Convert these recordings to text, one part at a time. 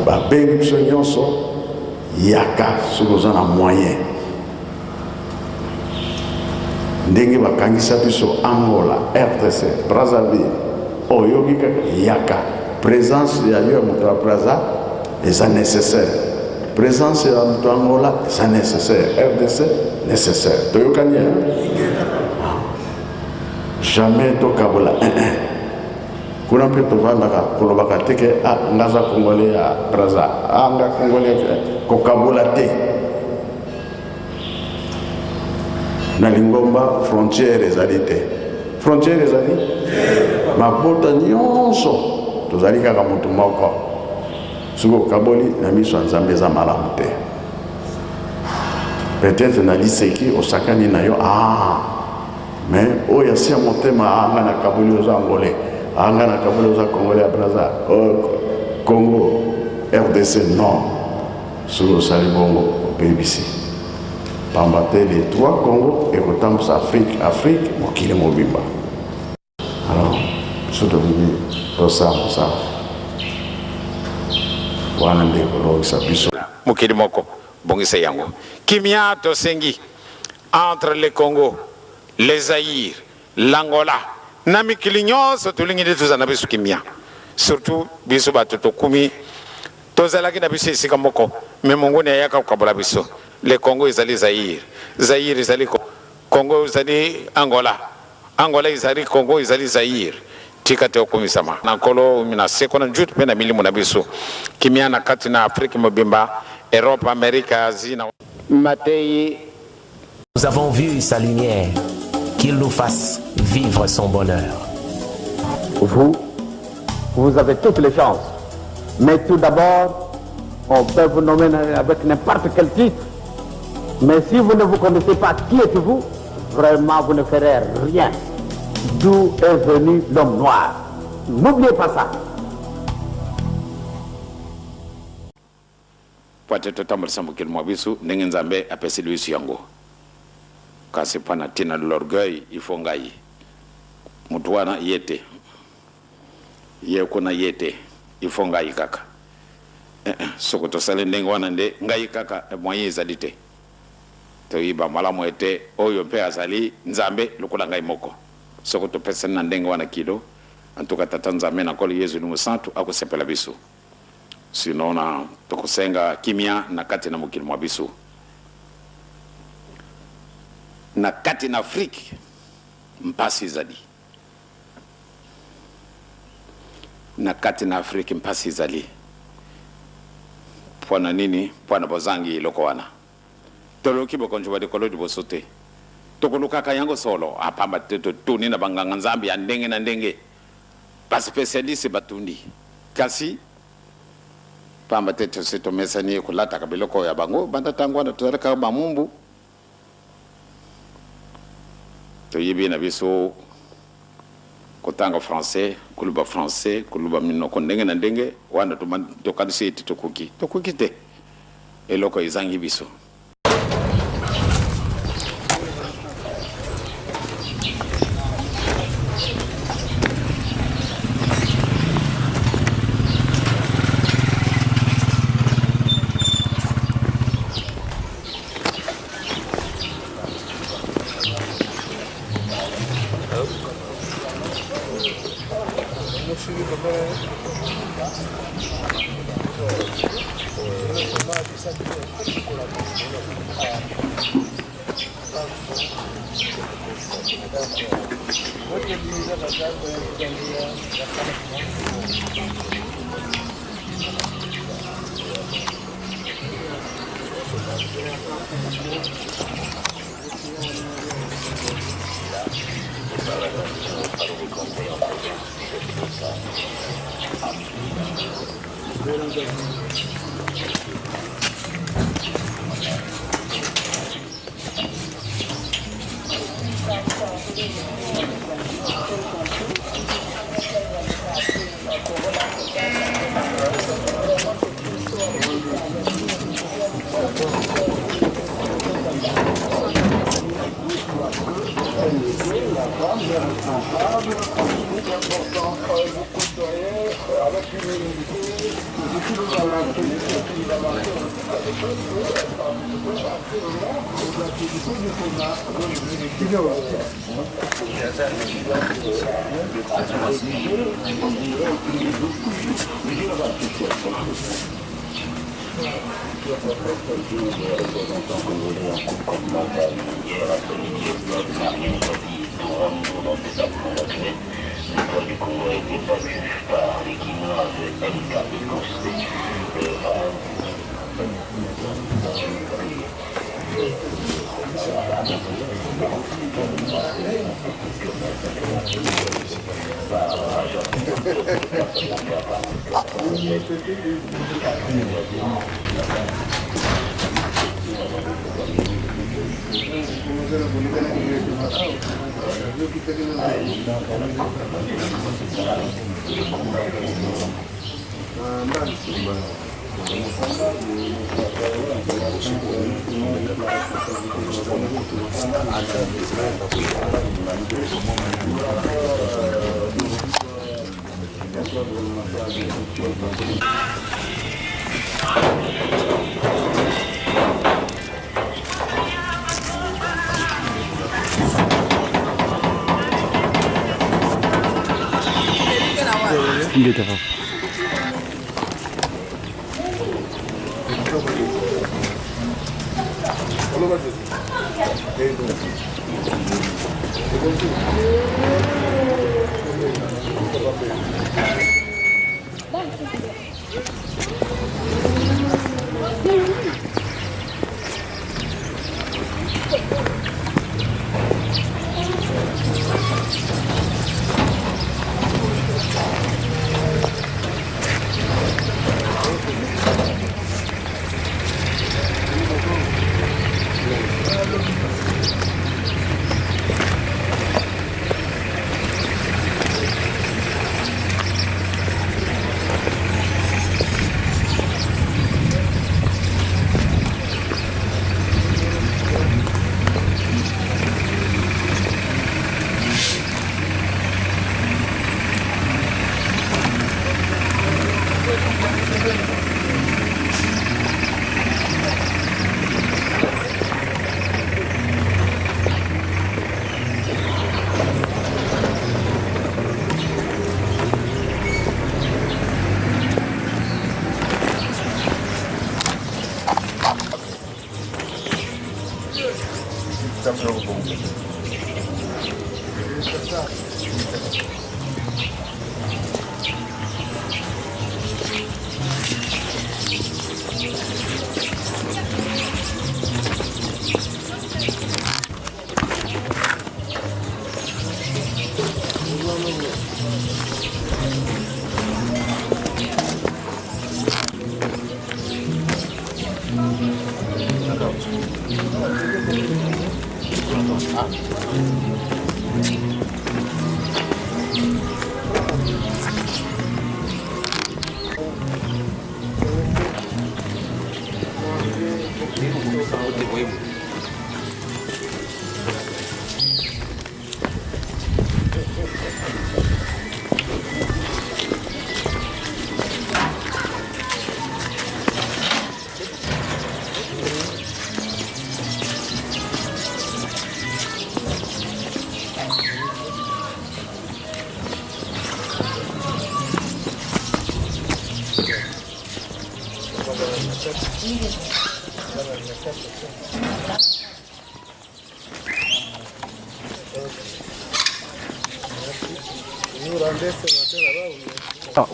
babengi biso nyonso yaka soki oza na moyen ndenge bakangisa biso Angola, RDC, Brazzaville oyoki kaka yaka présence ya yo moto ya Brazza eza nécessaire, présence ya moto Angola eza nécessaire, RDC nécessaire. Toyokani jamais tokabola kuna mpe tovandaka kolobaka teke ngaza congolais ya Brazza nga congolais kokabola te na lingomba frontière ezali te, frontière ezali mabota nyonso tozali kaka motu moko soki okaboli na miso ya Nzambe eza malamu te. Peut-être na liseki osakani na yo mais oyo asi ya motema anga na kaboli oza angolais, anga na kaboli oza congolais ya Brazza, Congo, RDC, non. Soki osali bongo opebisi pamba te les trois Congo ekotambusa Afrique mokili mobimba. Alors soki tolingi tosala mosala wana nde kolongisa biso mokili moko bongisa yango kimia tosengi entre le Congo, le Zaïre, l'Angola na mikili nyonso tolingi nde tozala na biso kimia, surtout biso bato tokumi tozalaki na biso esika moko me mongoni ayaka kokabola biso. Le Congo ezali Zaïre, Zaïre ezali Congo, ezali Angola, Angola ezali Congo, ezali Zaïre. Tika te okumisama na nkolo mina seko na njutu pe na milimu na biso kimia na kati na Afrika mobimba, Europe, Amérique, Asie na Matei. Nous avons vu sa lumière, qu'il nous fasse vivre son bonheur. Vous avez toutes les chances. Mais tout d'abord, on peut vous nommer avec n'importe quel titre. Mais si vous ne vous connaissez pas qui êtes-vous, vraiment vous ne ferez rien. D'où est venu l'homme noir. N'oubliez pas ça. Poate totambalisa mokili mwa biso ndenge Nzambe apeseli biso yango kasi pana tina l'orgueil ifo ngai mutu wana yete ye kuna yete ifo ngai kaka soko tosali ndenge wana nde ngai kaka moyen ezali te toyiba malamu ete oyo mpe azali Nzambe lokola ngai moko soko topesani na ndenge wana kilo antuka tata Nzambe na nkolo Yesu ni musantu akosepela biso sinon na tokosenga kimia na kati na mokili mwa biso na kati na Afrique mpasi ezali na kati na Afrique mpasi ezali pwana nini pwana bozangi loko wana toloki bokonjo bade kolodi bosote tokolukaka yango solo apamba teto tuni na banganga Nzambe ya ndenge na ndenge ba specialiste batundi kasi pamba teto seto mesani kulata kabiloko ya bango banda tangwana tuzalaka bamumbu toyibi na biso kotanga français kuluba minoko ndenge na ndenge wana tokanisi eti tokuki te eloko izangi biso. Avec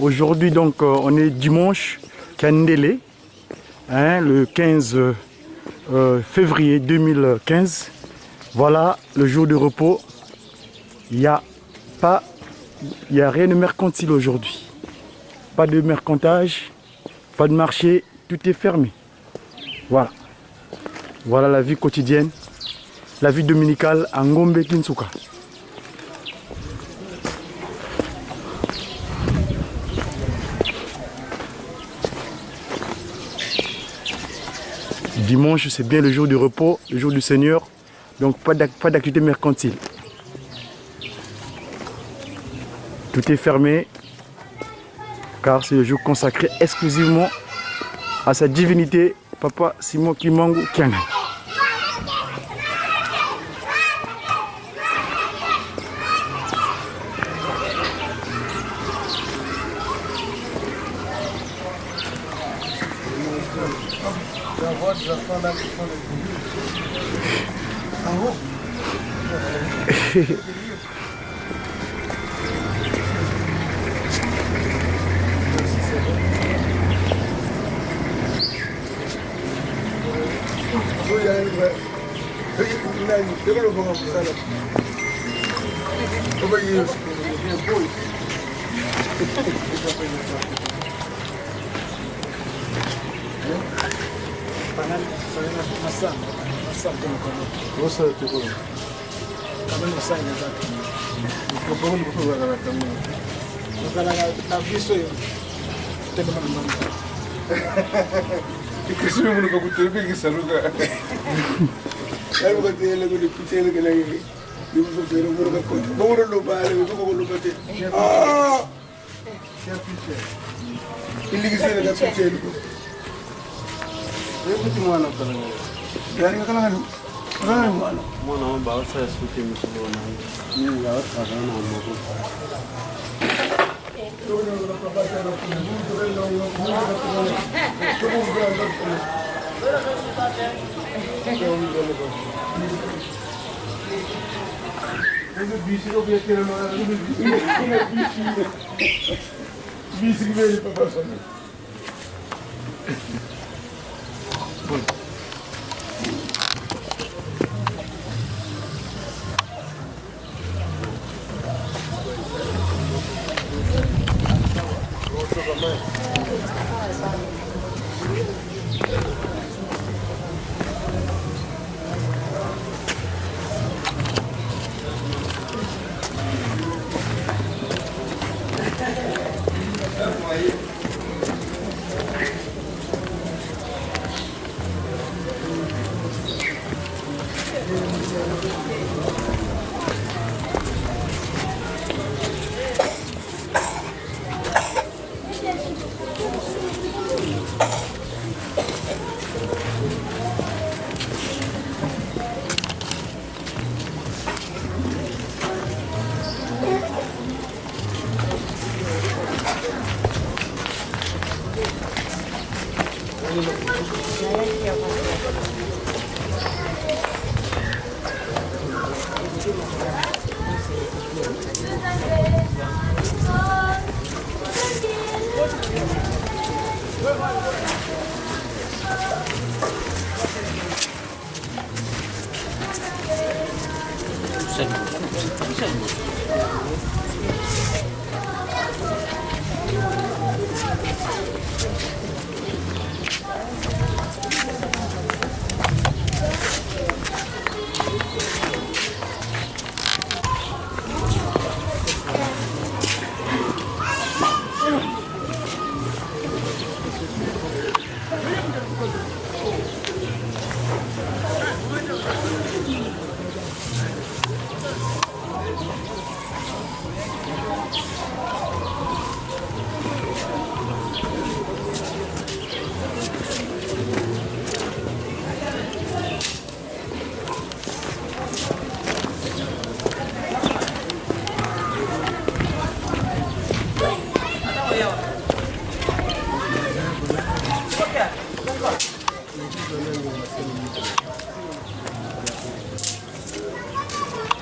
Aujourd'hui donc on est dimanche Kandélé, le 15 février 2015. Voilà le jour de repos. Il n'y a rien de mercantile aujourd'hui. Pas de mercantage, pas de marché, tout est fermé. Voilà. Voilà la vie quotidienne, la vie dominicale à Ngombe Kinsuka. Dimanche, c'est bien le jour du repos, le jour du Seigneur, donc pas d'activité mercantile. Tout est fermé, car c'est le jour consacré exclusivement à sa divinité, Papa Simon Kimbangu Kianga.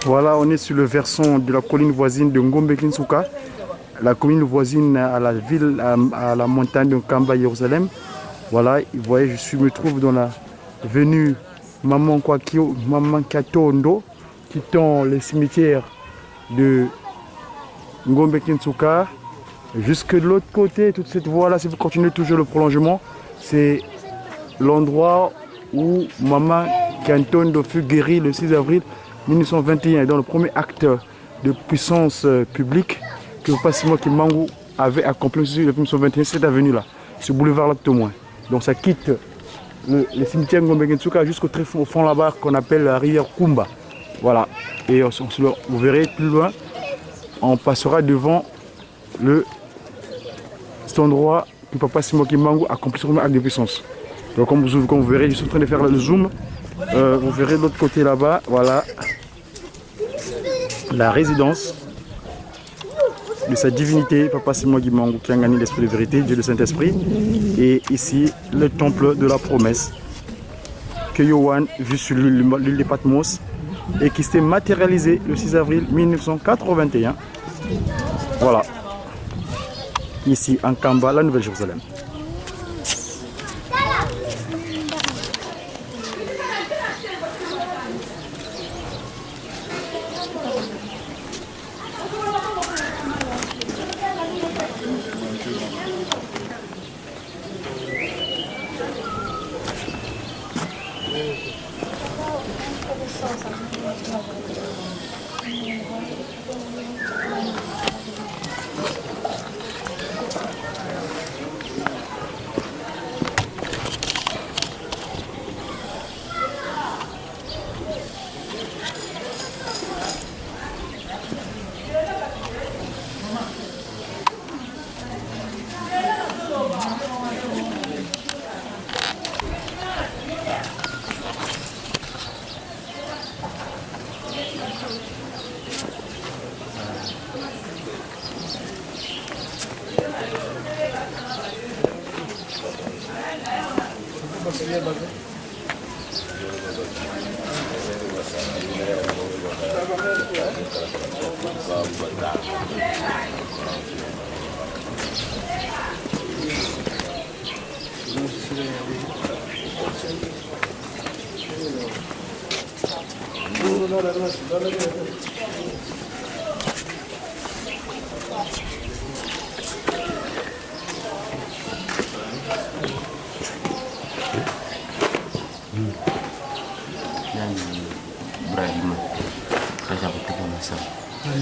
Voilà, on est sur le versant de la colline voisine de Ngombe Kinsuka, la commune voisine à la ville, à la montagne de Kamba, Jérusalem. Voilà, vous voyez, me trouve dans la venue Maman Katondo, qui tend les cimetières de Ngombe Kinsuka. Jusque de l'autre côté, toute cette voie-là, si vous continuez toujours le prolongement, c'est l'endroit où Maman Katondo fut guérie le 6 avril 1921, dans le premier acte de puissance publique que Passimo Kimbangu avait accompli sur le 1921, cette avenue-là, ce boulevard-là tout au moins. Donc ça quitte le cimetière Ngombe Kinsuka jusqu'au très fond là-bas qu'on appelle la rivière Kumba. Voilà. Et vous verrez plus loin, on passera devant cet endroit que Papa Simon Kimbangu accomplit son acte de puissance. Donc comme vous verrez, je suis en train de faire le zoom. Vous verrez de l'autre côté là-bas, voilà, la résidence de sa divinité, Papa Simon Kimbangu, qui a gagné l'esprit de vérité, Dieu le Saint-Esprit. Et ici, le temple de la promesse que Yohan vit sur l'île de Patmos et qui s'est matérialisé le 6 avril 1981. Voilà, ici en Kamba, la Nouvelle-Jérusalem.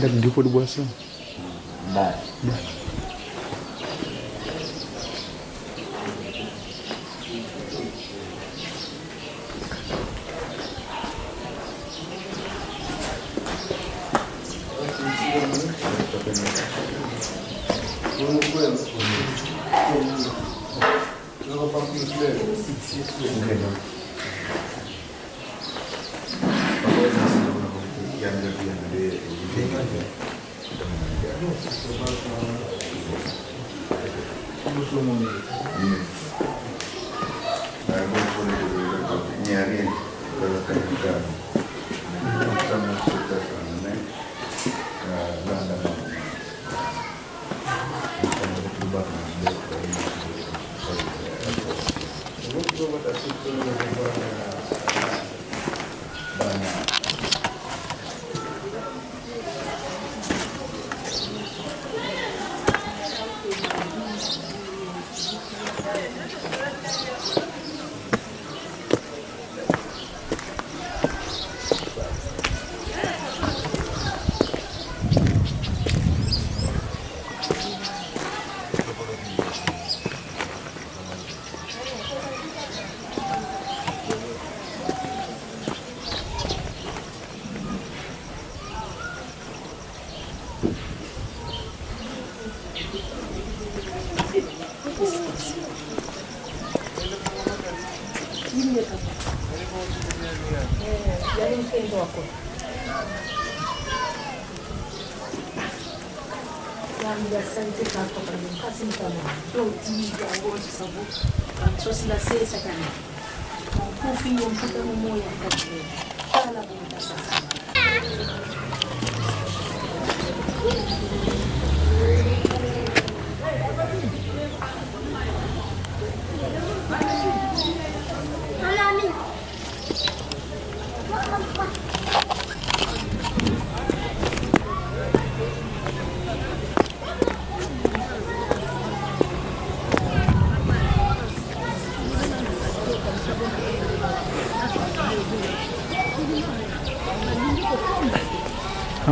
Ada di dépôt de boisson. Bah.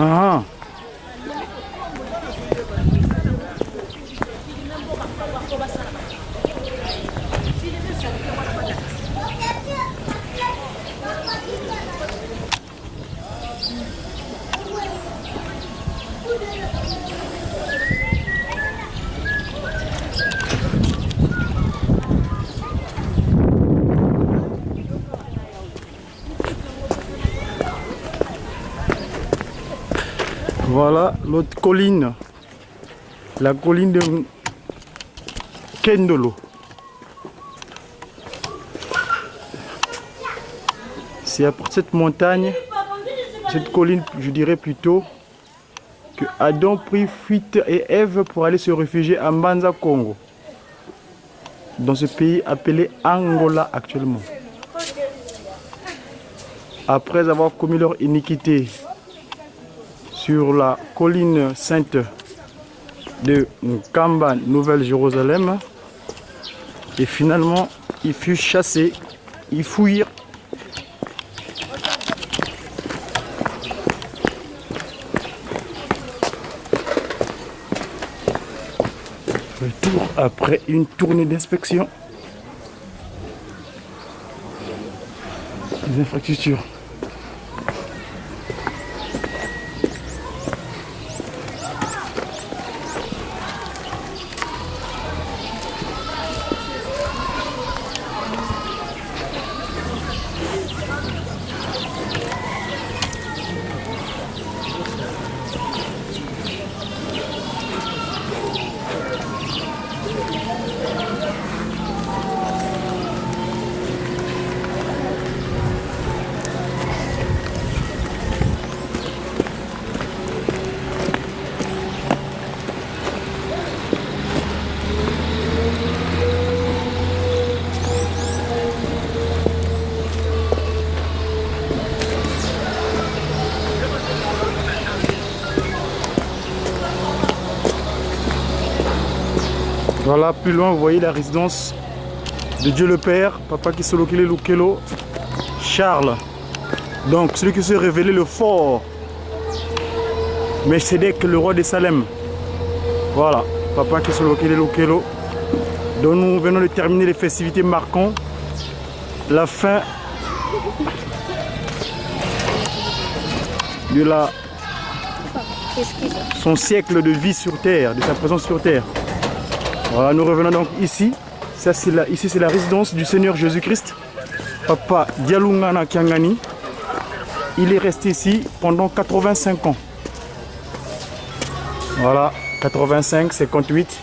Ah. Voilà l'autre colline, la colline de Kendolo. C'est après cette montagne, cette colline, je dirais plutôt, que Adam prit fuite et Ève pour aller se réfugier à Mbanza, Congo, dans ce pays appelé Angola actuellement. Après avoir commis leur iniquité sur la colline sainte de Nkamba, Nouvelle-Jérusalem, et finalement, ils furent chassés, ils fuirent. Retour après une tournée d'inspection des infrastructures. Voilà, plus loin, vous voyez la résidence de Dieu le Père, Papa Kisolokile Lukelo, Charles. Donc, celui qui s'est révélé le fort, Melchizedek, le roi de Salem. Voilà, Papa Kisolokile Lukelo. Donc, nous venons de terminer les festivités marquant la fin de son siècle de vie sur terre, de sa présence sur terre. Voilà, nous revenons donc ici. Ici, c'est la résidence du Seigneur Jésus-Christ, Papa Dialungana Kiangani. Il est resté ici pendant 85 ans. Voilà, 85, 58,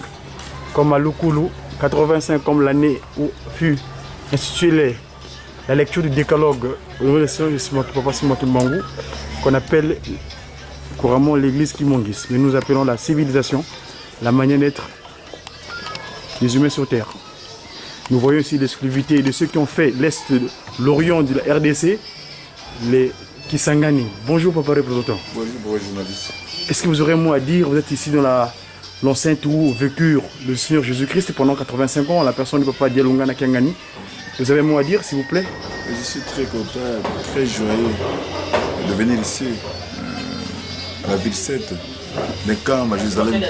comme à Lukulu, 85 comme l'année où fut instituée la lecture du décalogue au nom du Seigneur Papa Simotul Mangou, qu'on appelle couramment l'église Kimongis. Mais nous appelons la civilisation, la manière d'être des humains sur terre. Nous voyons ici l'exclusivité de ceux qui ont fait l'Est, l'Orient de la RDC, les Kisangani. Bonjour Papa représentant. Bonjour journaliste. Est-ce que vous aurez un mot à dire? Vous êtes ici dans l'enceinte où vécurent le Seigneur Jésus-Christ pendant 85 ans, la personne du Papa Dialungana Kiangani. Vous avez un mot à dire s'il vous plaît? Je suis très content, très joyeux de venir ici, à la ville sainte, de Nkamba, Jérusalem.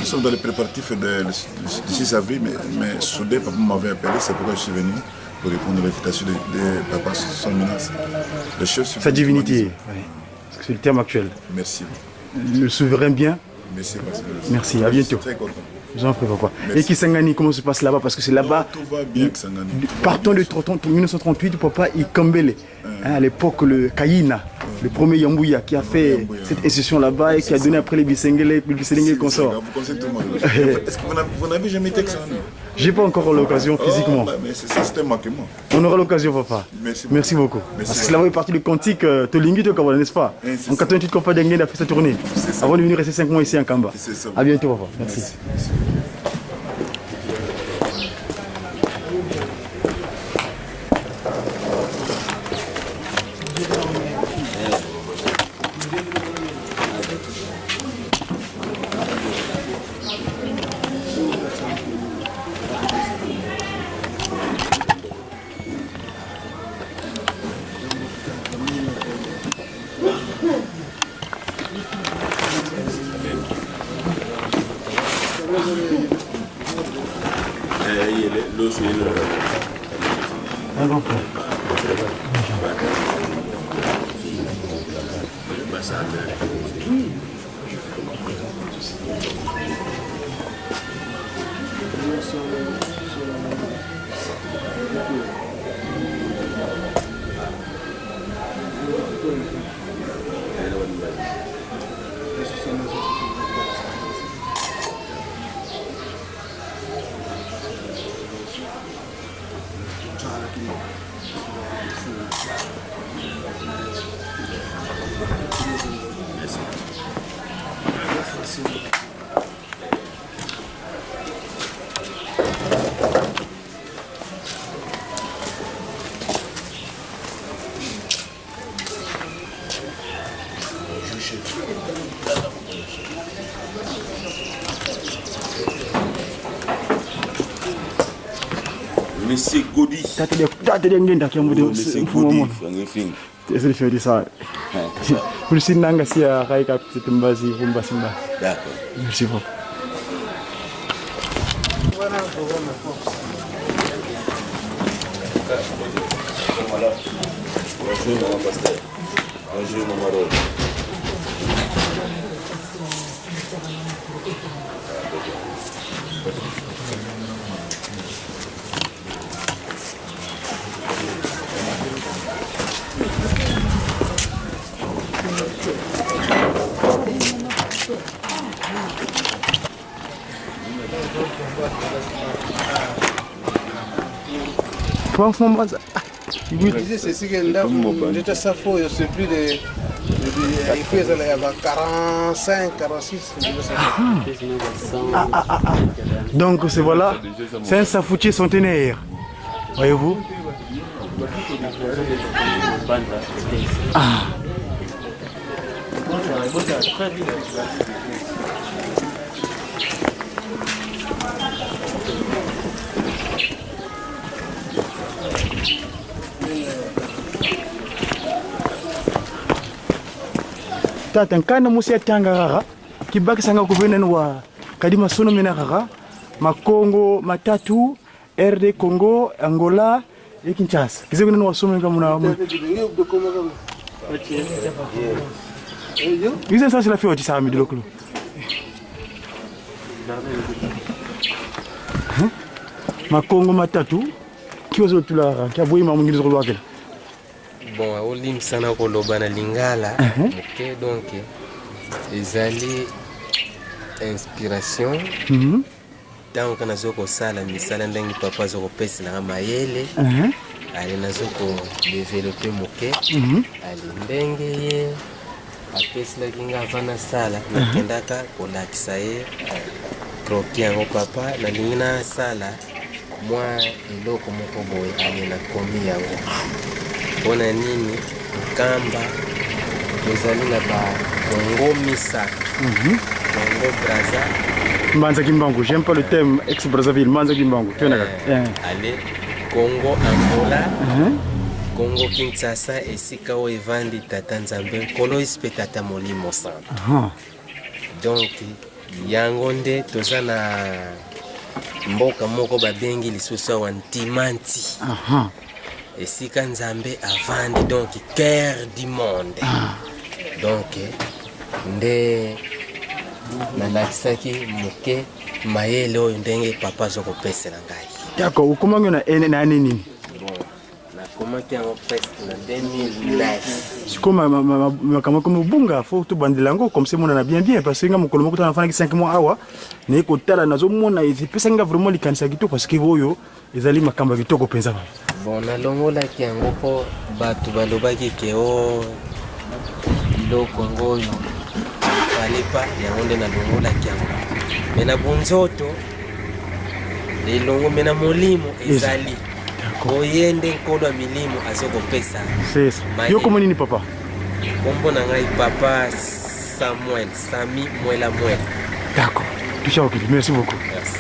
Nous sommes dans les préparatifs du 6 avril, mais soudain, papa m'avait appelé, c'est pourquoi je suis venu pour répondre à l'invitation de papa sur son menace. Sa divinité, oui. C'est le terme actuel. Merci. Le souverain bien. Merci. Merci, à bientôt. Je suis très content. J'en prie, papa. Et Kisangani, comment se passe là-bas? Parce que c'est là-bas. Tout va bien, Kisangani. Partant de 1938, papa Ikambele, à l'époque le Kayina, le premier Yambouya qui a fait cette exception là-bas et qui a donné après les Bisengele, les Bisengele consorts. Vous connaissez tout le monde. Est-ce que vous n'avez jamais été Kisangani? J'ai pas encore l'occasion physiquement. Mais ça, c'était manquement. On aura l'occasion, papa. Merci beaucoup. Parce que c'est là-bas est parti le cantique Tolingi de Kabbalah, n'est-ce pas? En 88, Papa Dengue a fait sa tournée. Avant de venir rester 5 mois ici en Kamba. A bientôt, papa. Merci. Monsieur Godi. Tata de ngenda kiambude mfumo. C'est fait de ça. Pour si nanga si a raika petite mbasi vumba simba. D'accord. Merci beaucoup. Bonjour mon pasteur. Bonjour mon maro. C'est que j'étais Safo, je sais plus de. Il faut y avoir 45, 46. Donc c'est voilà, c'est un safoutier centenaire. Voyez-vous? Ah. Tata nkana musi atanga gaga kibaki sanga kuvena wa kadima sono mena gaga makongo matatu RD Congo Angola et Kinshasa kizeko neno wasomo ngamuna Ils ça c'est la fête de ça mi de lokolo makongo matatu kiwazo tula kiaboyi mamungirizo ko lwakela. Bon, olim sana koloba na lingala. OK, donc ezali inspiration. Tant kana zoko sala misala ndengi papa zoko pesi na mayele. Ali nazoko développer moke. Ali ndenge ye apesi la kinga vana sala nakendaka kolakisa ye kroki yango papa na lingina sala moi eloko moko boye ali na komi yango. Pona nini kamba tozali na ba Congo Misa Congo Brazza Manza Kimbangu, j'aime pas le thème ex-Brazzaville, Manza Kimbangu, tu n'as allez, Congo Angola Congo Kinshasa esika o evandi tata Nzambe kolo ispe tata molimo sana. Donc yango nde toza na mboka moko babengi lisusu wa Ntimanti. Esika Nzambe avandi donc cœur du monde. Donc nde nalakisaki moke mayele oyo ndenge papa zoko pesa na ngai. D'accord, ukomango na ene na nini? Comment tu as en 2009? C'est comme bunga faut tout bandilango comme c'est mon a bien parce que nga mokolo moko tana fana 5 mois awa ne ko tala nazo mona pesa nga vraiment likanisa kito parce que voyo ezali makamba kitoko penza ba. Bon na longola ki yango po batu balobaki ke o iloko ngoyo fallait pas yango nde na longola ki yango. Mais na bonzoto elongo mena molimo ezali Koyende nkodo milimo azoko pesa. C'est ça. Yo comment nini papa? Kombo na ngai papa Samuel, Sami Mwela Mwela. D'accord. Tu sais OK, merci beaucoup. Merci.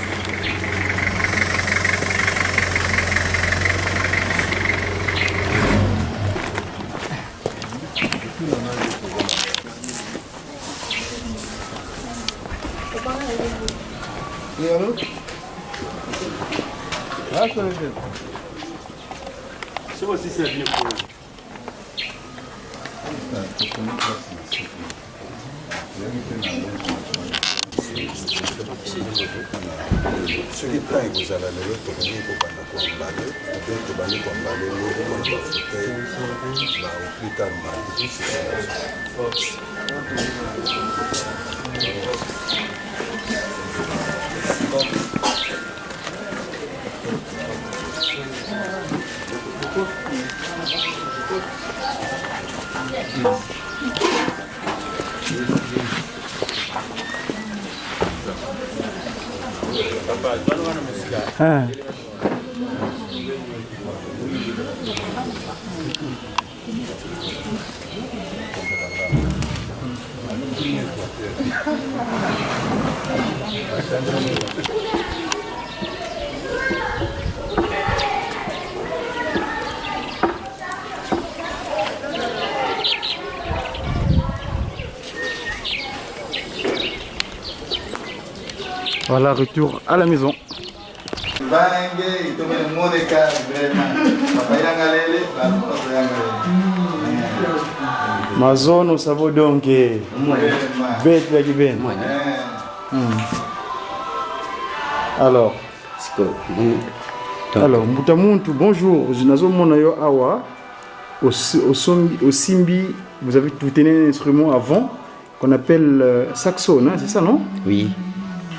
C'est aussi c'est bien pour Ce qui est vous allez le tourner pour emballer, peut-être emballer pour emballer le fauteuil, au plus tard Voilà, retour à la maison. Ma zone, ça vaut donc. Bête, ben. Alors, Moutamuntu, bonjour. Je suis Awa. Au Simbi, vous tenez un instrument avant qu'on appelle saxo, c'est ça, non? Oui.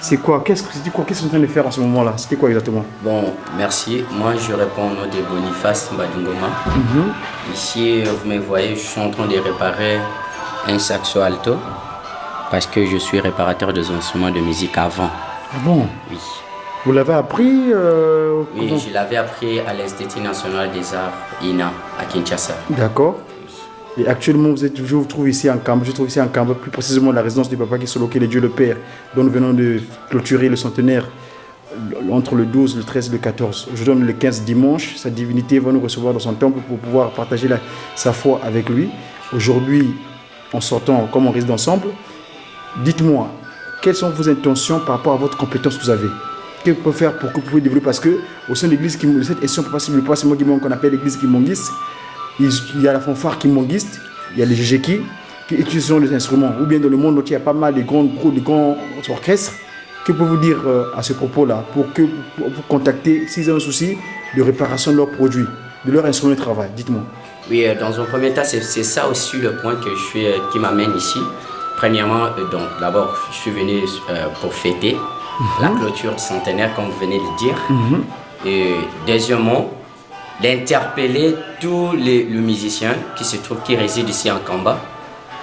C'est quoi? Qu'est-ce que vous êtes en train de faire en ce moment-là? C'était quoi exactement? Bon, merci. Moi, je réponds au nom de Boniface Mbadungoma. Ici, vous me voyez, je suis en train de réparer un saxo alto parce que je suis réparateur des instruments de musique avant. Ah bon? Oui. Vous l'avez appris Oui, je l'avais appris à l'Institut national des arts INA à Kinshasa. D'accord. Et actuellement, je vous trouve ici en Kamba. Je trouve ici en Kamba, plus précisément la résidence du Papa qui est loqué, le Dieu le Père, dont nous venons de clôturer le centenaire entre le 12, le 13 et le 14. Je donne le 15 dimanche. Sa divinité va nous recevoir dans son temple pour pouvoir partager sa foi avec lui. Aujourd'hui, en sortant, comme on reste ensemble, dites-moi, quelles sont vos intentions par rapport à votre compétence que vous avez? Qu'est-ce que vous pouvez faire pour que vous puissiez développer? Parce qu'au sein de l'église, cette émission, c'est moi qu'on appelle l'église kimonguiste. Il y a la fanfare kimonguiste, il y a les GGK qui utilisent les instruments. Ou bien dans le monde entier, il y a pas mal de grands orchestres. Que pouvez-vous dire à ce propos-là pour que vous contactez s'ils ont un souci de réparation de leurs produits, de leur instrument de travail? Dites-moi. Oui, dans un premier temps, c'est ça aussi le point qui m'amène ici. Premièrement, d'abord, je suis venu pour fêter la clôture centenaire, comme vous venez de le dire. Et deuxièmement, d'interpeller tous les musiciens qui résident ici en Kamba.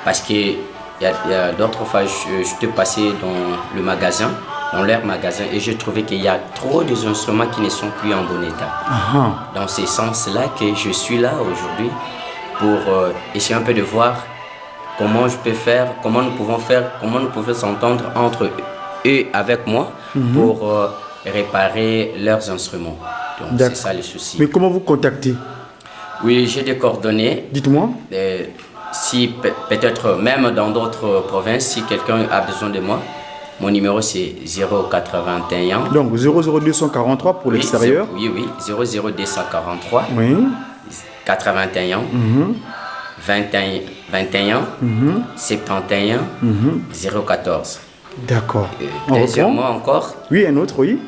Parce qu'il y a d'autres fois, je te passais dans le magasin, dans leur magasin, et j'ai trouvé qu'il y a trop d'instruments qui ne sont plus en bon état. Dans ce sens-là que je suis là aujourd'hui pour essayer un peu de voir comment je peux faire, comment nous pouvons s'entendre entre eux et avec moi pour réparer leurs instruments. Donc c'est ça le souci. Mais comment vous contactez? Oui, j'ai des coordonnées. Dites-moi. Si peut-être même dans d'autres provinces, si quelqu'un a besoin de moi, mon numéro c'est 081. Donc 00243 pour l'extérieur. Oui, 00243. Oui. 81. 21 71 014. D'accord. Deuxièmement encore. Oui, un autre, oui.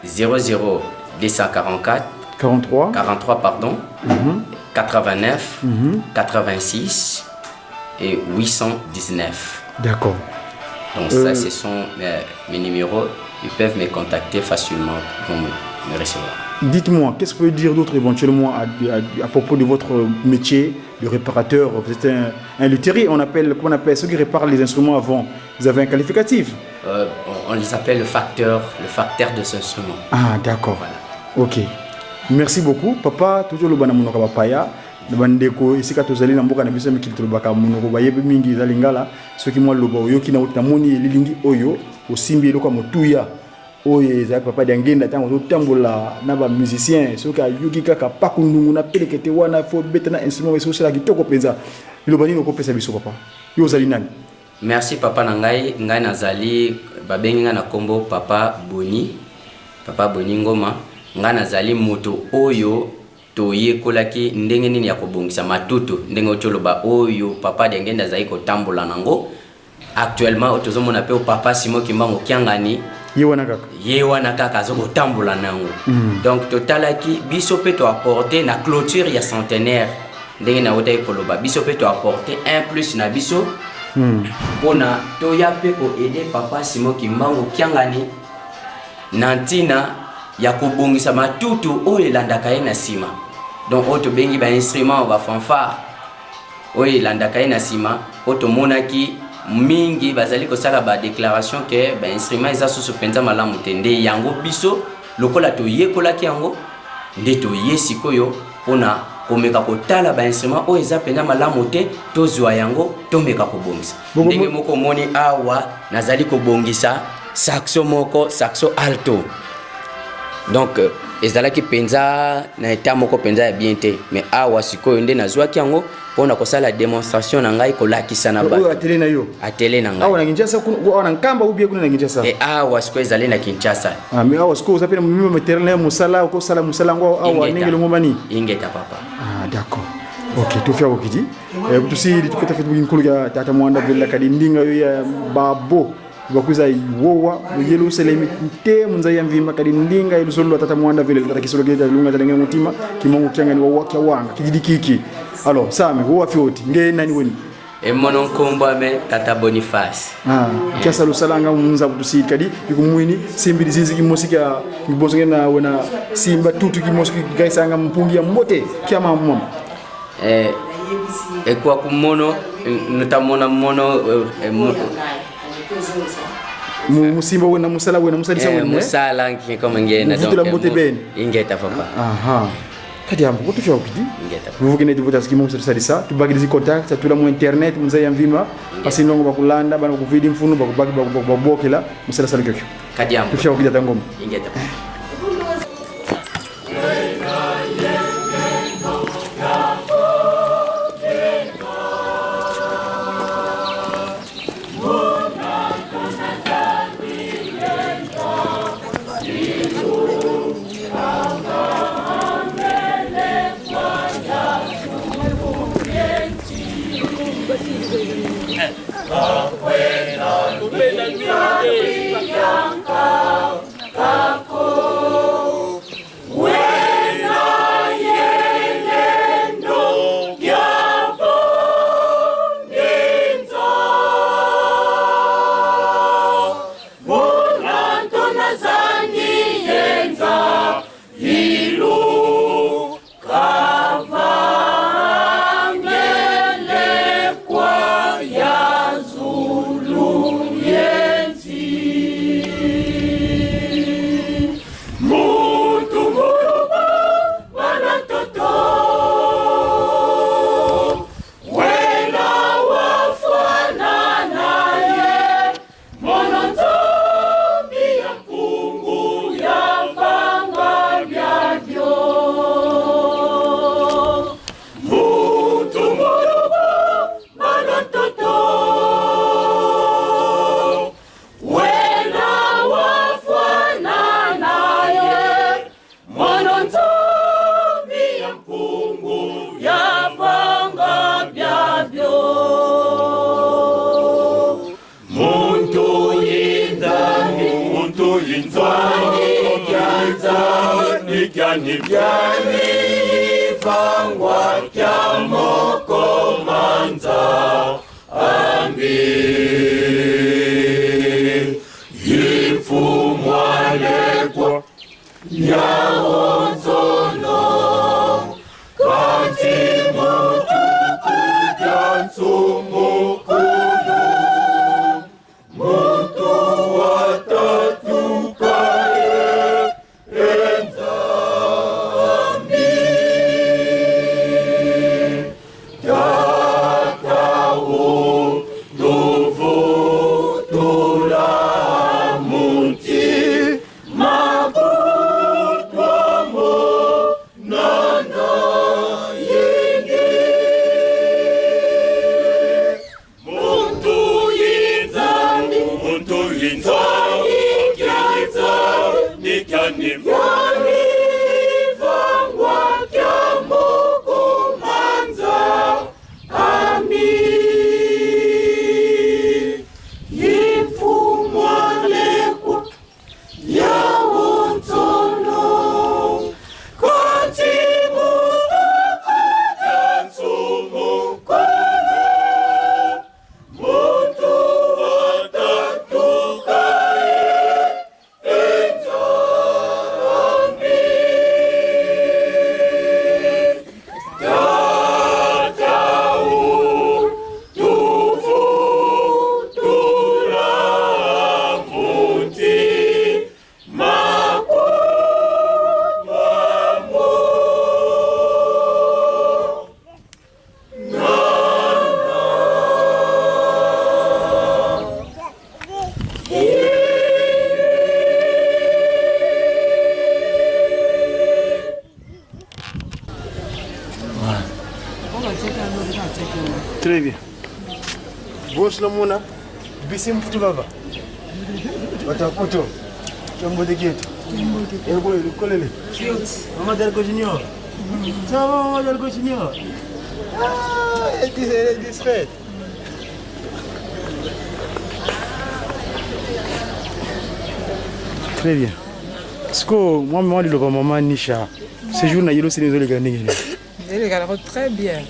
00244 43 pardon. 89 86 et 819. D'accord. Donc ça, ce sont mes numéros. Ils peuvent me contacter facilement pour me recevoir. Dites-moi, qu'est-ce que vous pouvez dire d'autre éventuellement à propos de votre métier de réparateur? Vous êtes un luthier, comment on appelle ceux qui réparent les instruments avant. Vous avez un qualificatif? On les appelle le facteur de ce instrument. Ah, d'accord. Voilà. Ok. Merci beaucoup. Papa, toujours le bon amour de Papaya. Bandeko ici quand vous allez na mboka na biso mikili baka munoko bayebe mingi za lingala ceux qui moi loba oyo ki na moni lilingi oyo osimbi eloko motuya oyo za papa dangenda tango tambola na ba musicien ceux qui yoki kaka pakundungu na pelekete wana fo betana instrument weso sala kitoko penza loba nini ko pesa biso papa yo zali nani? Merci papa ngai nazali babengi nga na kombo papa Boni Ngoma nga nazali moto oyo toye kolaki ndenge nini ya kobongisa matutu ndenge otoloba oyo papa dengenda zai ko tambola nango actuellement otozomona pe papa Simo Kimbango kiangani ye wana kaka zo ko tambola nango. Donc totalaki biso pe to apporter na clôture ya centenaire ndenge na otai koloba biso pe to apporter un plus na biso bona toya pe ko aider papa Simo Kimbango kiangani nantina ya kobongisa matutu oyo elandaka ye na sima. Donc oto bengi ba instrument ba fanfare oyo elandaka ye na sima oto monaki mingi bazali kosala ba déclaration que ba instrument eza susu penza malamu te nde yango biso lokola toyekolaki yango nde toye sikoyo mpona komeka kotala ba instrument oyo eza penza malamu te tozwa yango tomeka kobongisa. Ndenge moko moni awa nazali kobongisa saxo alto. Donc ezalaki penza na eta moko penza ya bien te mais awa sikoyo nde nazwaki yango pona kosala démonstration na ngai kolakisa na bato atele na yo atele na ngai awa na Kinshasa kuna na Nkamba ou bien kuna na Kinshasa awa siko ezali na Kinshasa mais awa siko uzapena mimi maternel musala ko sala musala ngo awa ningelo ngomani ingeta papa d'accord ok to fia okidi tusiri tukata fetu ngikulu ya tata mwanda vile kadi ndinga yo ya babo bakuza wowa yelo selemi te munza ya mvima kadi ndinga yelo solo tata mwanda vile tata kisolo geta lunga tata ngene mutima kimongo kyanga ni wowa kya wanga kidi kiki alors sami wowa fioti nge nani woni monon komba me tata Boniface kya salo salanga munza tusiri kadi yikumwini simbi dizizi kimosika ngibonso ngena wona simba tutu kimosiki gaisanga mpungi ya mbote kya mamma kwa kumono nutamona mono musimba wena musala wena musalisa wena musala kama ngena donc ingeta papa kadi ambo ko tufya okidi ingeta vuvuke ne divuta skimo salisa tubagirizi contact satula mu internet munza ya mvima pasi ndongo bakulanda bana kuvidi mfunu bakubaki bakubokela musala sala kyokyo kadi ambo tufya okidi tangoma ingeta Très bien. Boss la mona, bisim futulava. Watakoto. Kambo de gate. Ego le kolele. Mama Delgo Junior. Ça va Mama Delgo Junior? Ah, elle est discrète. Très bien. Est-ce que moi, le maman Nisha, ce jour, il y a aussi les gagner. Très bien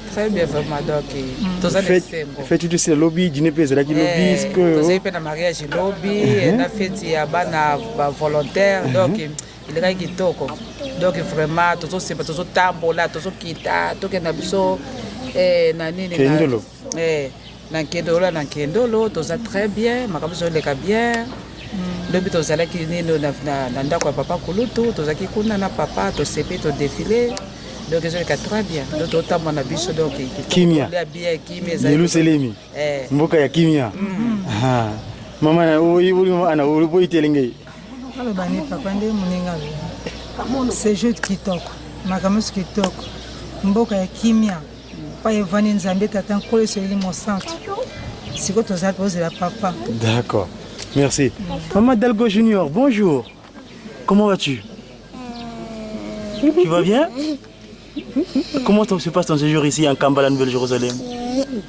vraiment. Donc, faites tout ce lobby, dîner pèse la lobby. Vous avez fait un mariage lobby, on a fait un volontaire, donc il y a des toko. Donc vraiment, tout ça, tout ça tambola, tout ça kita, tout ça nabiso, nani Kendolo. Nankendolo, tout ça très bien, makabiso les bien. Lobi to zala ki nino na ndako ya papa kulutu to zaki kuna na papa to sepe to défilé donc je ka très bien donc otamo na biso donc kimia bien kimia za Yerusalemi mboka ya kimia mama na uli ana uli telenge alo bani papa ndi muninga c'est juste kitoko makamusi kitoko mboka ya kimia pa evani nzambe tata nkole soli mo centre siko to zala pose la papa. D'accord. Merci. Maman Delgo Junior, bonjour. Comment vas-tu? Tu vas bien? Comment se passe ton séjour ici en Kampala, Nouvelle-Jérusalem?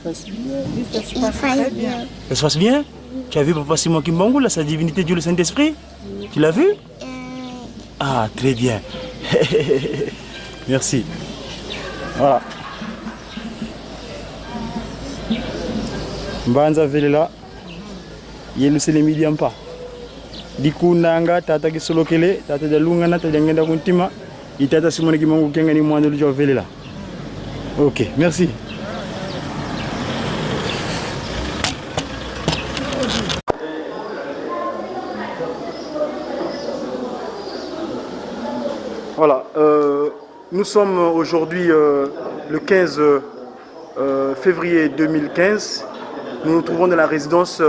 Ça se passe très bien. Ça se passe bien? Tu as vu Papa Simon Kimbangu, sa divinité Dieu le Saint-Esprit? Tu l'as vu? Ah, très bien. Merci. Voilà. Mbanza Velela. Yerusalem idiampa dikunanga tata kisolokele tata dalungana tata ngenda kuntima itata simone kimangu kenga ni mwando lujo velela. OK, merci. Voilà, nous sommes aujourd'hui le 15 février 2015. Nous nous trouvons dans la résidence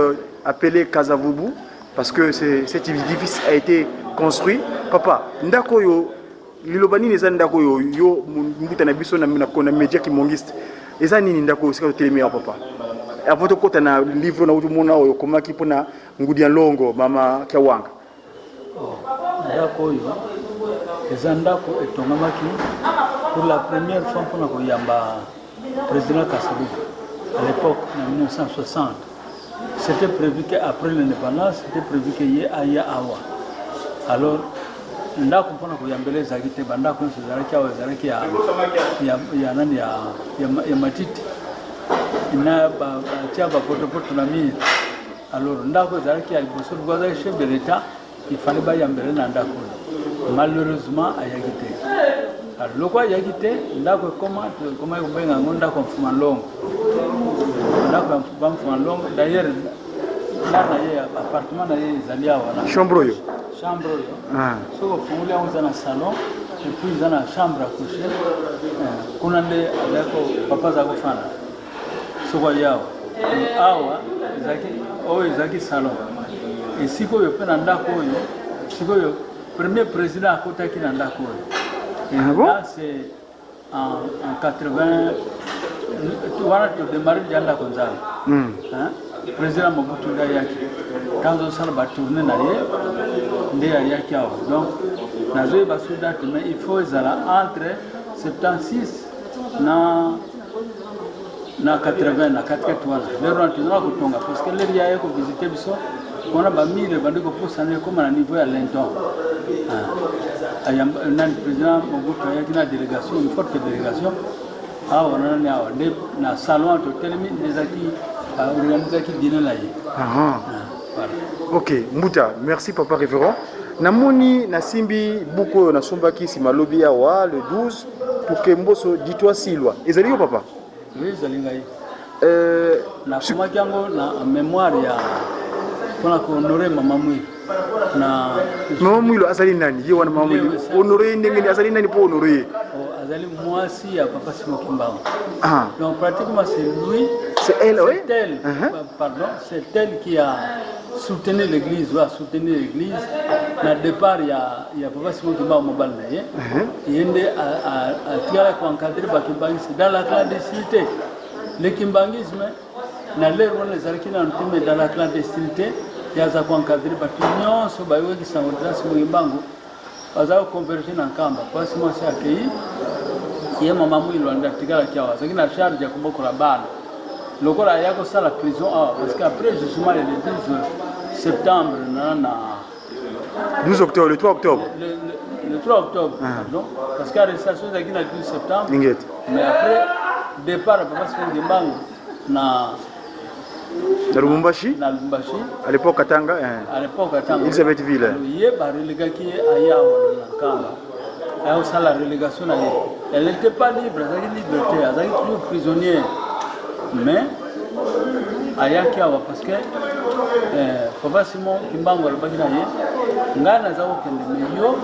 appelé Kazavubu parce que cet édifice a été construit. Papa, ndako yo lilobani neza ndako yo mbuta na biso na kona media kimongiste. Eza nini ndako sika telemia papa? Avant to kota na livre na utumona oyo komaki pona ngudi ya longo mama Kyawanga. Ndako yo eza ndako etongamaki pour la première fois pona koyamba président Kasavubu à l'époque en 1960. C'était prévu qu'après l'indépendance, c'était prévu qu'il y ait Aya Awa. Alors, nous avons compris que les gens qui étaient en train de se faire, il y a Matit, il y a Tiaba Potopotonami. Alors, nous avons dit que le chef de l'État, il fallait que Yambele Nandako. Malheureusement, il y a quitté. Alors, le quoi il y a quitté, nous avons comment il y a un long. D'ailleurs, là, il y a un appartement, il y a un chambre. Chambre. Si vous voulez, vous avez un salon, et puis vous avez une chambre à coucher. Vous avez un papa à faire. Si vous avez un salon. Et si vous avez un dako, si vous avez le premier président à côté qui est un dako. Et là, c'est en 80. Voilà, tu démarres déjà la Gonzale. Le président Mobutu Yaki. Quand on s'en va tourner derrière, donc, mais il faut entre 76 na 80 na 4 étoiles. Parce que les gens qui visitent, on a mis les bandits pour s'en comme à niveau à l'enton. Le président Mobutu Yaki a une délégation, une forte délégation. Ah, on a un salon de OK, Mouta, merci papa révérend. Namoni Nasimbi Bouko Nasombaki Simalobi Awa le 12 pour que Mboso dis-toi Silwa. Ezali yo papa? Oui, Zalingaï. Na Kumakiango na mémoire ya pour honorer maman Mouy. Na maman Mouy lo azali nani? Ye wana maman Mouy. Honorer ndenge azali nani pour honorer? Azali moi si à papa Simon Kimbangu. Ah. Donc pratiquement c'est lui. C'est elle, oui. C'est elle. Pardon, c'est elle qui a soutenu l'église, soutenu l'église. Na départ il y a papa Simon Kimbangu mobile naye. Il est à tiara encadrer Bakimbangu dans la clandestinité. le kimbangisme na lero wana ezalaki na ntime dans la clandestinité yaza kuencadrer batu nyonso bayokisa ngo grâce mu kimbangu baza converger na nkamba kwasi mwasi akei ye mama mwilo andatikala kyawa zaki na charge ya kubokola bana lokola yako sala prison parce qu'après jugement le 12 septembre na 12 octobre, le 3 octobre. Le 3 octobre, pardon, parce que l'arrestation est le 12 septembre. Ninguette. Mais après, départ, parce que Mbangu na Lubumbashi. À l'époque Katanga. À l'époque Katanga. Elisabethville. Il y a une relégation à Kamba. Elle a la relégation. Elle n'était pas libre, elle était liberté, elle était toujours prisonnière. Mais ayakiawa parce que papa Simon Kimbangu alibaki naye ngana za okende meyo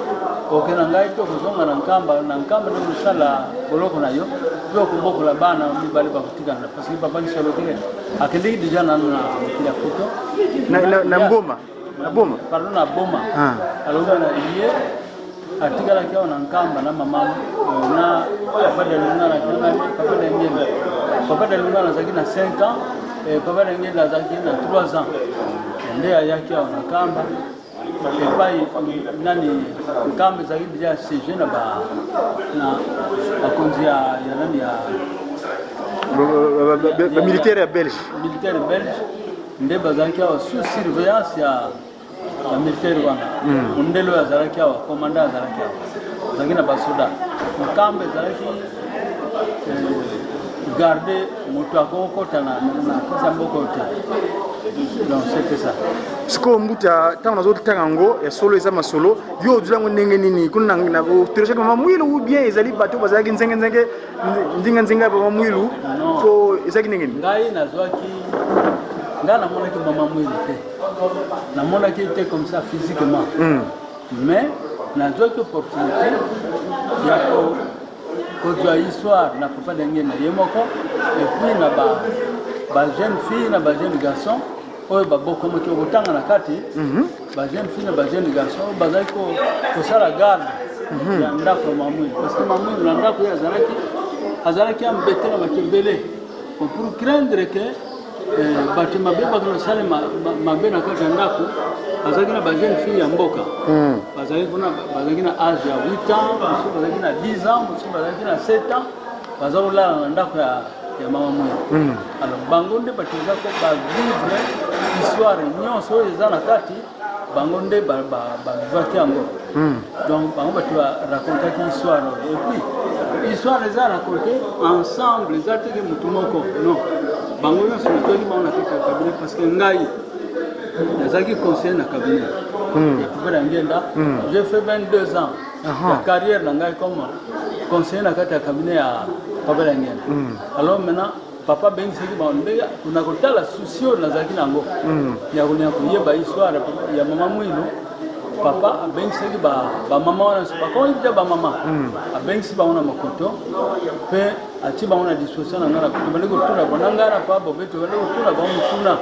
okena ngai to kuzonga na nkamba ndio usala boloko nayo ndio kubokola bana mibali bakutikana parce que papa ni solo kile akende déjà na kila foto na mboma pardon na boma alonga na iye atikala kiao na nkamba na mama na papa de lunga na kanga papa de ngenda papa de lunga na zaki na 5 ans papa de ngenda zaki na 3 ans ndio yake na kamba epai nani nkamba zaki déjà CG na ba na akonzi ya nani ya militaire belge ndio bazaki sous surveillance ya militaire wana undelo ya zaraki wa komanda ya zaraki zakina basoda mkambe zaraki garder moto akokota na kisa mboko te donc c'était ça siko mbuta tango zote tango ya solo eza masolo yo dulango ndenge nini kuna na tereche mama mwilu ou bien ezali bato bazaki nzenge ndinga ba mwilu to ezaki ndenge ngai nazwaki ngana mona ki mama mwilu te na mona qui était comme ça physiquement mais na d'autres opportunités il y a ko histoire na papa d'engena yemoko et puis na ba jeune fille na ba jeune garçon oyo ba boko mo ki obutanga na kati ba jeune fille na ba jeune garçon bazali ko sala garde ya ndako mamui parce que mamui na ndako ya azalaki ambete na bakebele pour craindre que bati mabeba kuna sale mabena kati ya ndako bazaki na ba jeune fille ya mboka bazaki na âge ya 8 ans musu bazaki na 10 ans musu bazaki na 7 ans bazolala na ndako ya mama mwe alors bango nde batiza ko ba vivre histoire nyonso eza na kati bango nde ba vivaki yango donc bango batiwa raconter ki histoire et puis histoire eza raconter ensemble eza teke mutu moko non bango nyonso toki maona kaka cabinet parce que ngai nazaki conseiller na cabinet ya papa ngenda j'ai fait 22 ans la carrière na ngai comme conseiller na kati ya cabinet ya papa ngenda alors maintenant papa bengi seki ba ndega kuna kotala susio nazaki nango ya kunya kuyeba histoire ya mama mwilu papa bengi seki ba mama wana ba ko ida ba mama bengi si ba wana makoto pe ati ba wana disposition na ngara ko bale ko tuna bona ngara pa bo beto bale ko tuna ba mutuna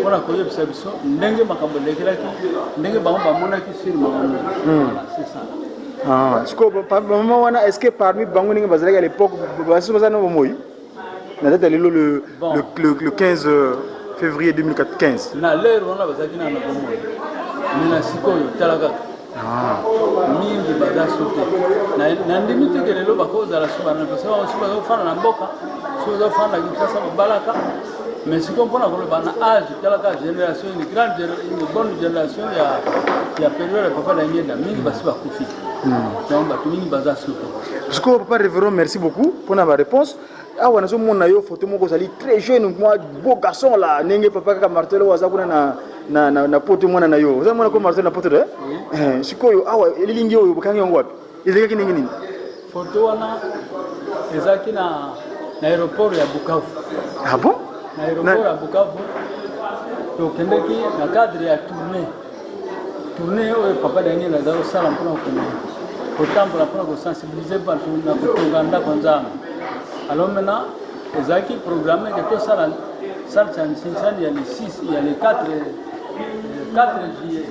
wana ko yebisa biso ndenge makambo lekelaki ndenge ba mona ki sir mama c'est ça siko mama wana est-ce que parmi bango ninga bazalaki à l'époque basu bazana moyi na date le 15 février 2015 na lero wana bazaki na bomoyi mina sikoyo talaka mingi badasote na ndimi tekelelo bakoza la subana parce que suba zo fana na mboka suba zo fana kitasa balaka mais si comprendre ko bana âge talaka génération une grande une bonne génération ya période papa da ngenda mingi basiba kufi donc batu mingi bazasote jusqu'au papa révérend merci beaucoup pour la réponse. Ah ouais, nous avons une photo très jeune, moi beau garçon là, n'engé papa comme Martel ou Azakuna na pote moi na yo. Vous avez comme Martel na pote de? Sikoyo ah ouais, les lignes yo bukangi ngwa. Ezeka ki nini? Photo wana ezaki na aéroport ya Bukavu. Ah bon? Na aéroport ya Bukavu. To kendeki na cadre ya tournée oyo papa dangi na zao sala mpona ko tambola mpona ko sensibiliser batu na kutunganda kwanza. Alors maintenant, les acquis programmés que tout ça, ça il y a les 6, il y a les 4 juillet.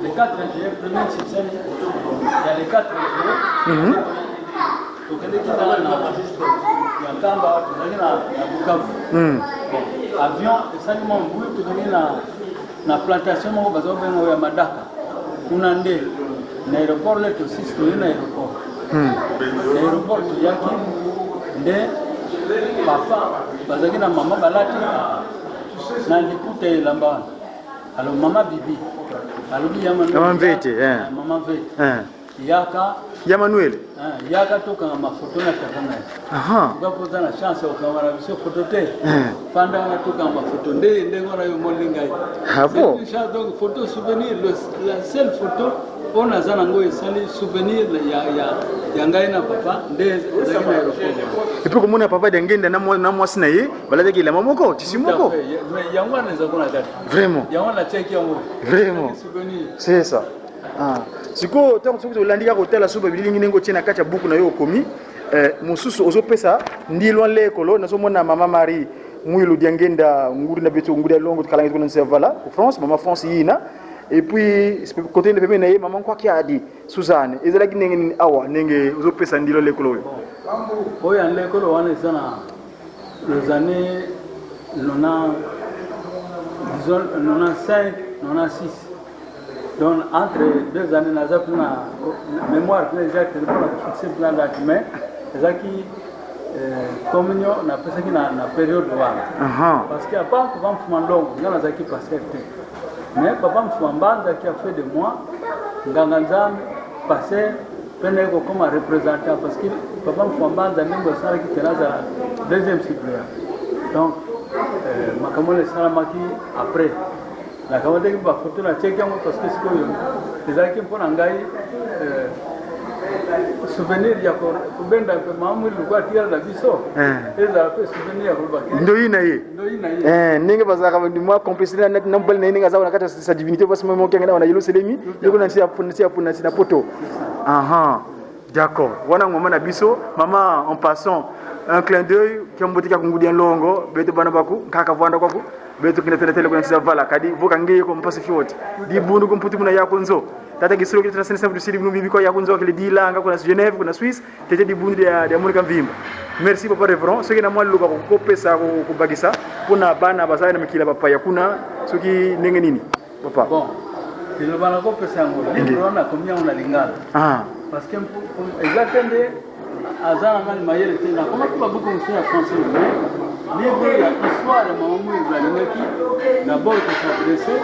Les 4 juillet, premier 6, il y a les 4 juillet. Donc, Yakamba tozali na Bukavu. Avion esalima mbui tozali na plantation moko bazobenga ya Madaka. Kuna nde na aéroport le to six to na aéroport. Na aéroport to yaki nde papa bazali na mama balati na likuta elamba. Alors mama bibi. Alobi Maman Vete, Maman Vete. Yaka Manuel. Yaka toka na mafoto na takana. Aha. Ukapoza na chance ukamara bisho photo te. Fanda na toka mafoto nde ngora yo molinga. Hapo. Donc photo souvenir la seule photo on a zana ngo esali souvenir ya ngai na papa nde zaki na aéroport. Et puis comme on a papa d'engenda na moi sinaye, balade ki la mamoko, tisimoko. Mais yango na zakona date. Vraiment. Yango na cheki yango. Vraiment. C'est ça. Ah. Siko tant que tu landika hotel asuba bilingi nengo tina kacha buku na yo komi mususu ozopesa ndilo lekolo nazomona mama Marie mwilu diangenda nguri na beto nguri longo tukala ngito na vala France mama France yina et puis côté de peme na ye mama kwa kiadi Suzanne ezala kinenge awa nenge ozopesa ndilo lekolo oya lekolo wana sana les années 95 96. Donc entre 2 années, nous avons une mémoire exacte pour fixer le plan d'accueil, qui communion na pesa qui na période là. Parce qu'il n'y a pas de temps pour long, nous avons qui passé. Mais papa Mfouambanda qui a fait de moi, Ganganzam passé Penego comme représentant parce que papa Mfouambanda même ça qui était là deuxième suppléant. Donc Makamole Salamaki après. La kamade ki ba photo na check yango parce que siko yo ezaki mpona ngai souvenir ya ko benda pe mamu lukwa tira la biso eza pe souvenir ya ko ba ndoyina ye ninge bazaka ndi mwa complicité na nambal na ninga zaona kata sa divinité parce que mo kenga na yelo selemi yeko na sia poto aha d'accord wana ngoma na biso maman en passant un clin d'œil qui mbotika kungudia longo beto bana baku kaka vanda kwaku beto kina tele kuna vala kadi voka ngeye ko mpasi fioti di bundu ko mputi muna yako nzo tata gisiro kitana sensa du siri bibi ko yako nzo kile dilanga kuna Genève kuna Suisse tete di bundu ya Monica Mvimba. Merci papa reverend soki na mwa luka ko pesa ko bagisa kuna bana bazai na mikila papa yakuna soki nenge nini papa bon ile bana ko pesa ngo libro na komia una lingala parce que exactement azana ngani mayele tena kama kwa buku msema français mais livre ya histoire ya mamu ibrahimaki na boy ko s'adresser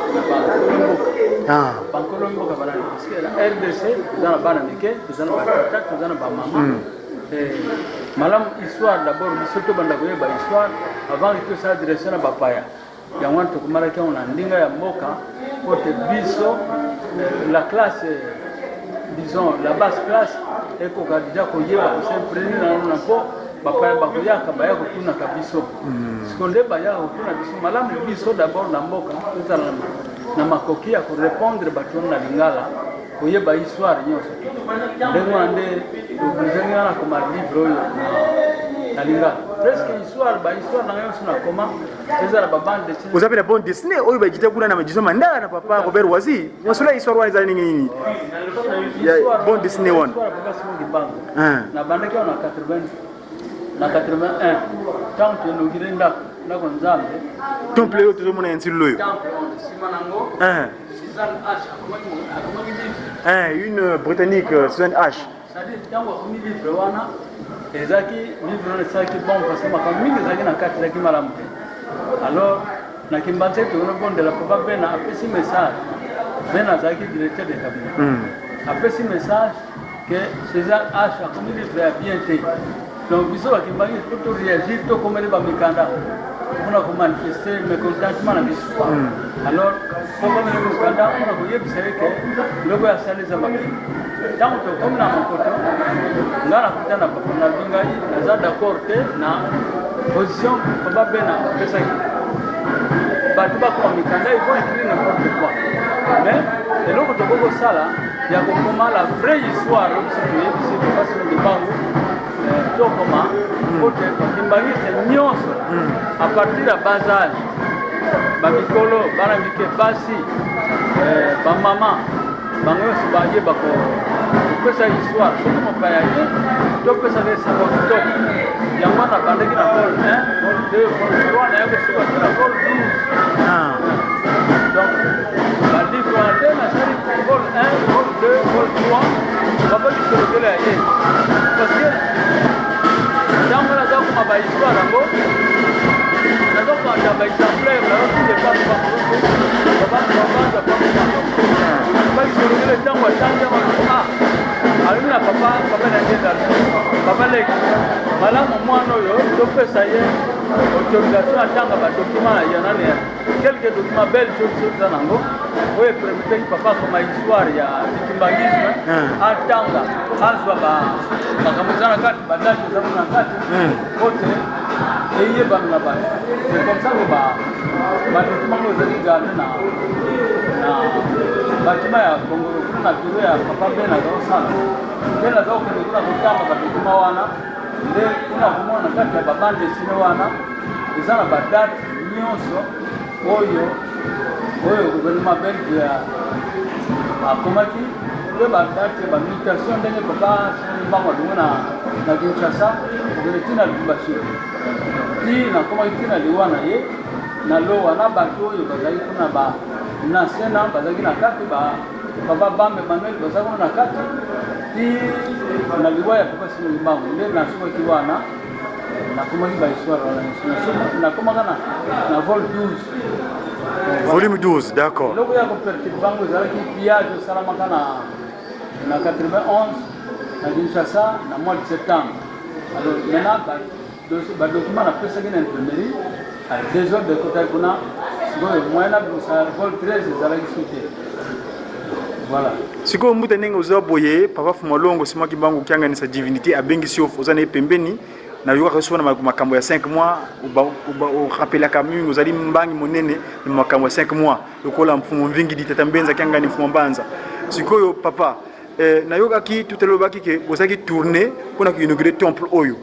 na Bankolombo ka bana parce que la RDC zana bana mike zana ba tata zana ba mama malam histoire d'abord bisoto banda ko ba histoire avant que ça adresser na bapaya ya wantu kumara kia una ndinga ya mboka pote biso la classe disons la basse classe eko kadija ko yeba ko sempre na po papa ba ko yaka ba yako tuna kabiso sikonde ba yako tuna biso malamu biso d'abord na mboka tuzana na makoki ya ko répondre bato na lingala ko yeba histoire nyoso ndengo ande obligé na ko ma livre na lingala presque histoire na nyoso na koma ezala ba bande vous avez la bonne destinée oyo ba jita kuna na majizo mandana na papa Robert Wazi wasula histoire wana zali nini ya bonne destinée wana na bande kwa na 81 tant que nous girinda na ko nzambe temple yo tuzo mona ntilo yo une britannique Suzanne H ça dit tant ko mi livre wana ezaki livre na saki bon parce que makamini zaki na kati zaki malamu alors na kimbanze to no bonde la papa bena apesi message bena zaki directeur de cabinet apesi message que César H a commis livre bien été donc biso ba kimbangi pour réagir to comme les ba mikanda on a manifesté mécontentement na biso alors comme les mikanda on a voulu observer que le gars salé za mabi donc comme na makoto ngala kutana papa na bingai na za d'accord te na position papa bena pesa batu ba kwa mikanda ils vont écrire n'importe quoi mais et l'autre de Bogo Sala il y a comment la vraie histoire c'est façon de bango to comment côté kimbangi c'est nyonso à partir de bas âge ba mikolo bana mike basi ba mama bango se ba ye ba ko pesa histoire soki mopaya ye topesa ke sango kitoko yango na bandeki na vol 1 vol 2 vol 3 na yango soki bati na vol 12 donc balivre wana te nasali vol 1 vol 2 vol 3 babakisolokele ya ye parce que ntango naza koma bahistoire yango naza komata baexemplaire naotile pano bakoluku babanza bakisolokele ntango atangi yango alumi na papa na ngenda papa leki malamu mwana oyo topesa ye autorisation atanga badokima na ye nani quelques documents belle chose eza nango oyo epermeteki papa koma histoire ya bitimbangisme atanga azwa makambo eza na kati badate ezamo na kati ote eyebami na bato c'est comme ça que badokima ngo ezali garde na batima ya kongolo kuna biro ya papa mpe nazakosala mpe nazakokende kuna kotanga badokima wana nde kuna komona na kati ya babande desine wana eza na badate nyonso oyo gouvernement belge akomaki mpe badate bamitation ndenge papa mbango adungo na kinshasa okende ntina lubumbashi ti nakomaki ntina liwa na ye na lo wana bato oyo bazali kuna na sena bazalaki na kati papa bambe manuel bazali kuna na kati ti na liwa ya papa sino limbango nde nasomaki wana nakomaki bahistoire wana nakomaka na vol 12 volume 12 d'accord eloko ya koperturbe bango ezalaki pillage esalamaka na 91 na kinshasa na mois de septembre alors maintenant badocument napesaki na imprimerie à 2 heures de côté kuna sikoyo moyen na bimisa vol 13 ezalaki sute voilà sikoyo mbuta ndenge oza boye papa Fumalongo simaki bango kianganisa divinité abengisi ofu oza na ye pembeni na yoka so na makambo ya 5 mois o rappelaka mingi ozali mbangi monene na makambo ya 5 mois lokola mfumo mvingi ditata mbenza kiangani mfumo mbanza sikoyo papa na yoka ki tutelobaki ke ozaki tourner pona ko inaugurer temple oyo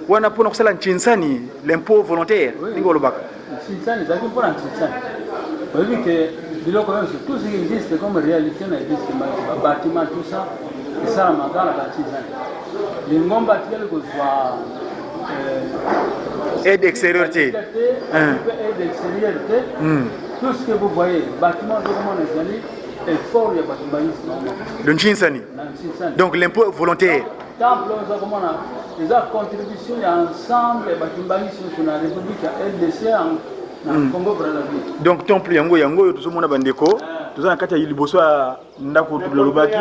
wana pona kusala nchinsani l'impôt volontaire ningo lobaka nchinsani zaki pona nchinsani oyebi ke biloko yonso tout ce qui existe comme réalité na existe bâtiment tout ça esalamaka na bachinzani lingomba tikali kozwa aide extérieure te aide extérieure te tout ce que vous voyez bâtiment dokomona ezali effort ya bato bayisi le nchinsani donc l'impôt volontaire temple oza komona eza contribution ya ensemble ya bato bayisi na république ya RDC na Congo Brazzaville donc temple yango tozomona bandeko toza na kati ya liboso ya ndako tulobaki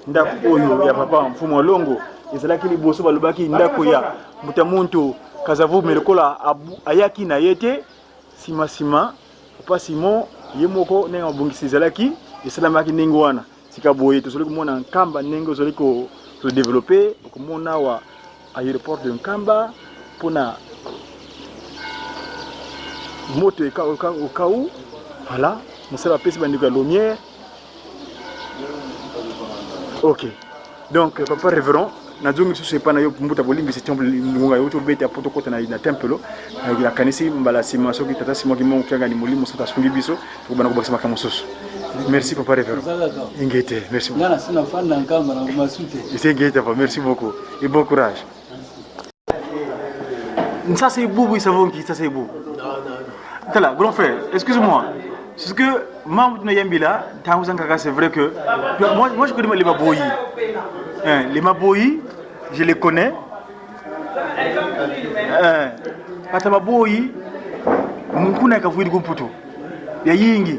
ndako oyo ya papa Fumalongo ezalaki liboso balobaki ndako ya mutamuntu kazavu melokola ayaki na yete sima papa Simon ye moko ndenge mabongisi ezalaki esalamaki ndenge wana sika boye tozali komona nkamba ndenge ozali ko développer okomona wa aéroport de Nkamba pona moto au cas où voilà mosala pesi bandeko ya lumière ok donc papa révérend nazongi susu epa na yo mbuta bolimbisi temple ngonga yo tobeta poto kota na temple na kanisi mbala sima soki tata sima ki mongo kyanga molimo sota sungi biso tobana ko bakisa makambo susu merci papa révérend ingete merci beaucoup ngana sina fanda nkamba na masute ingete papa merci beaucoup et bon courage ça c'est boubou savonki ça c'est boubou Tala, grand frère, excuse-moi. C'est ce que Mamoud Nayambila, c'est vrai que moi je connais les Maboyi. Les Maboyi, je les connais. Pata Maboyi, Moukouna Kavoui de Gumputo. Il y a Yingi,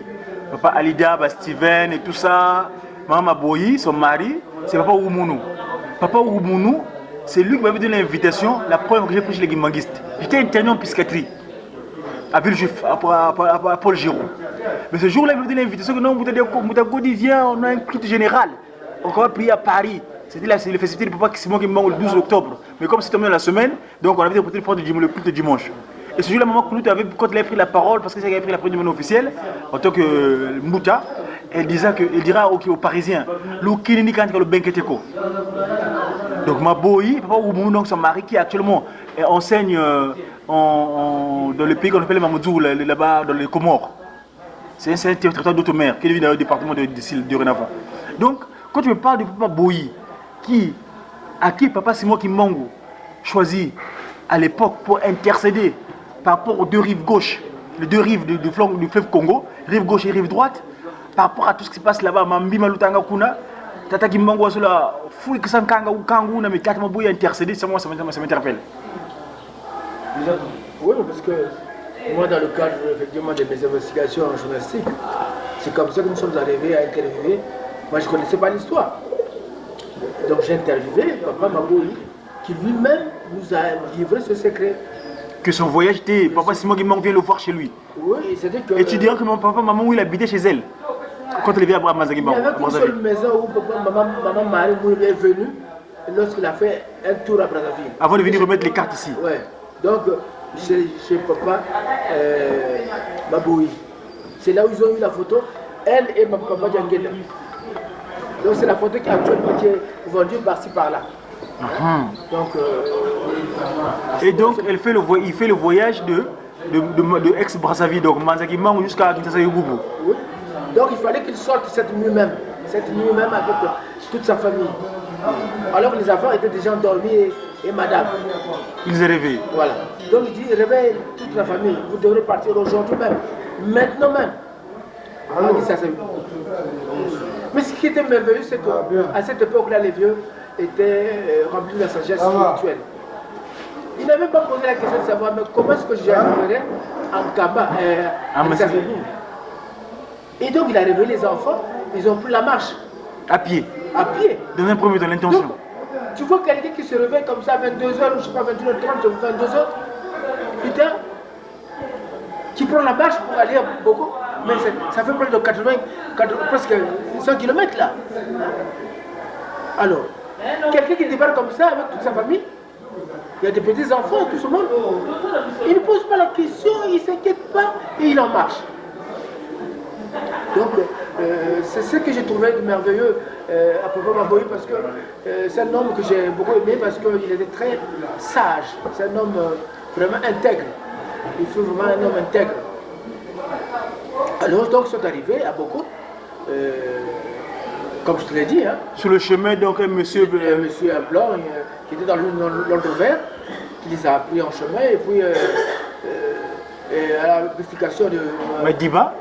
papa Alida, Steven et tout ça. Maman Maboyi, son mari, c'est papa Oumounou. Papa Oumounou, c'est lui qui m'avait donné l'invitation la première fois que j'ai pris les guimanguistes. J'étais interné en psychiatrie. À Villejuif, à Paul Giraud. Mais ce jour-là, il m'a donné l'invitation que non, Moutagodi vient, on a un culte général. On va prier à Paris. C'était la festivité de papa Simon qui me manque le 12 octobre. Mais comme c'était tombé dans la semaine, donc on avait déporté le culte dimanche. Et ce jour-là, maman Koulout avait, quand elle avait pris la parole, parce qu'elle avait pris la parole du monde officiel, en tant que Mouta, elle dira aux Parisiens, le Benketeko. Donc ma boy, papa Oumou, donc son mari qui actuellement enseigne dans le pays qu'on appelle Mamoudou, là-bas dans les Comores. C'est un territoire d'outre-mer qui est dans le département de Sile dorénavant. Donc, quand tu me parles de papa Boyi, à qui Papa Simon Kimbangu choisit à l'époque pour intercéder par rapport aux deux rives gauches, les deux rives du fleuve Congo, rive gauche et rive droite, par rapport à tout ce qui se passe là-bas, Mambi Malutanga Kuna, Tata Kimbangu Asola, Fouille Kisankanga ou Kangou, mais Katmabouya intercéder, ça m'interpelle. Oui, parce que moi, dans le cadre effectivement de mes investigations journalistiques, c'est comme ça que nous sommes arrivés à interviewer. Moi, je ne connaissais pas l'histoire. Donc j'ai interviewé Papa Maboyi, qui lui-même nous a livré ce secret. Que son voyage était, Papa Simon Kimbangu vient le voir chez lui. Oui, c'était que... Et tu dirais que mon papa, maman, il habitait chez elle quand elle vient à Mazagimbangu. Il y avait une seule maison où maman Marie est venue lorsqu'il a fait un tour à Brazzaville. Avant de venir remettre les cartes ici. Oui. Donc, chez Papa Maboyi. C'est là où ils ont eu la photo, elle et ma papa Djangela. Donc c'est la photo qui actuellement est vendue par-ci par-là. Donc, et donc il fait le voyage de ex-Brazzaville, donc Mazagimbangu jusqu'à Kinshasa-Yugubu. Oui. Donc il fallait qu'il sorte cette nuit même avec toute sa famille. Alors que les enfants étaient déjà endormis et madame. Ils est réveillés. Voilà. Donc il dit, réveille toute la famille, vous devrez partir aujourd'hui même, maintenant même. Mais ce qui était merveilleux, c'est qu'à cette époque-là, les vieux étaient remplis de la sagesse spirituelle. Il n'avait pas posé la question de savoir, mais comment est-ce que j'arriverai en Kaba, et donc il a réveillé les enfants, ils ont pris la marche. À pied. À pied. Dans un premier temps, l'intention. Tu vois quelqu'un qui se réveille comme ça à 22h, ou je sais pas, 21h30, 22h, putain, qui prend la marche pour aller à Boko, mais ça fait près de 80, presque 100 km là. Alors, quelqu'un qui débarque comme ça avec toute sa famille, il y a des petits enfants, tout ce monde, il ne pose pas la question, il ne s'inquiète pas et il en marche. Donc, c'est ce que j'ai trouvé de merveilleux à Papa Maboyi, parce que c'est un homme que j'ai beaucoup aimé parce qu'il était très sage. C'est un homme vraiment intègre. Il faut vraiment un homme intègre. Alors, donc, ils sont arrivés à Boko, comme je te l'ai dit. Hein, sur le chemin, donc, un monsieur blanc qui était dans l'ordre vert, qui les a pris en chemin, et puis à la purification de. Madiba.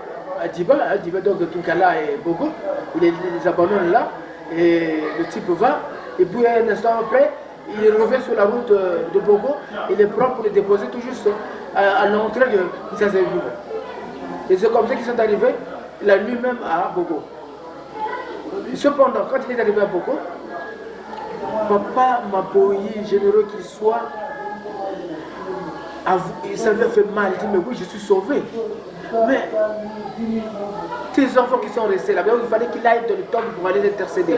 Diba, donc de Tunkala et Bogo, il les abandonne là, et le type va, et puis un instant après, il revient sur la route de Bogo, il est prêt pour les déposer tout juste à l'entrée de Kinshasa-Yugubu. Et c'est comme ça qu'ils sont arrivés la nuit même à Bogo. Cependant, quand il est arrivé à Bogo, Papa Maboyi, généreux qu'il soit, ça lui a fait mal, il dit mais oui, je suis sauvé. Mais tes enfants qui sont restés là-bas, il fallait qu'il aille dans le temple pour aller intercéder.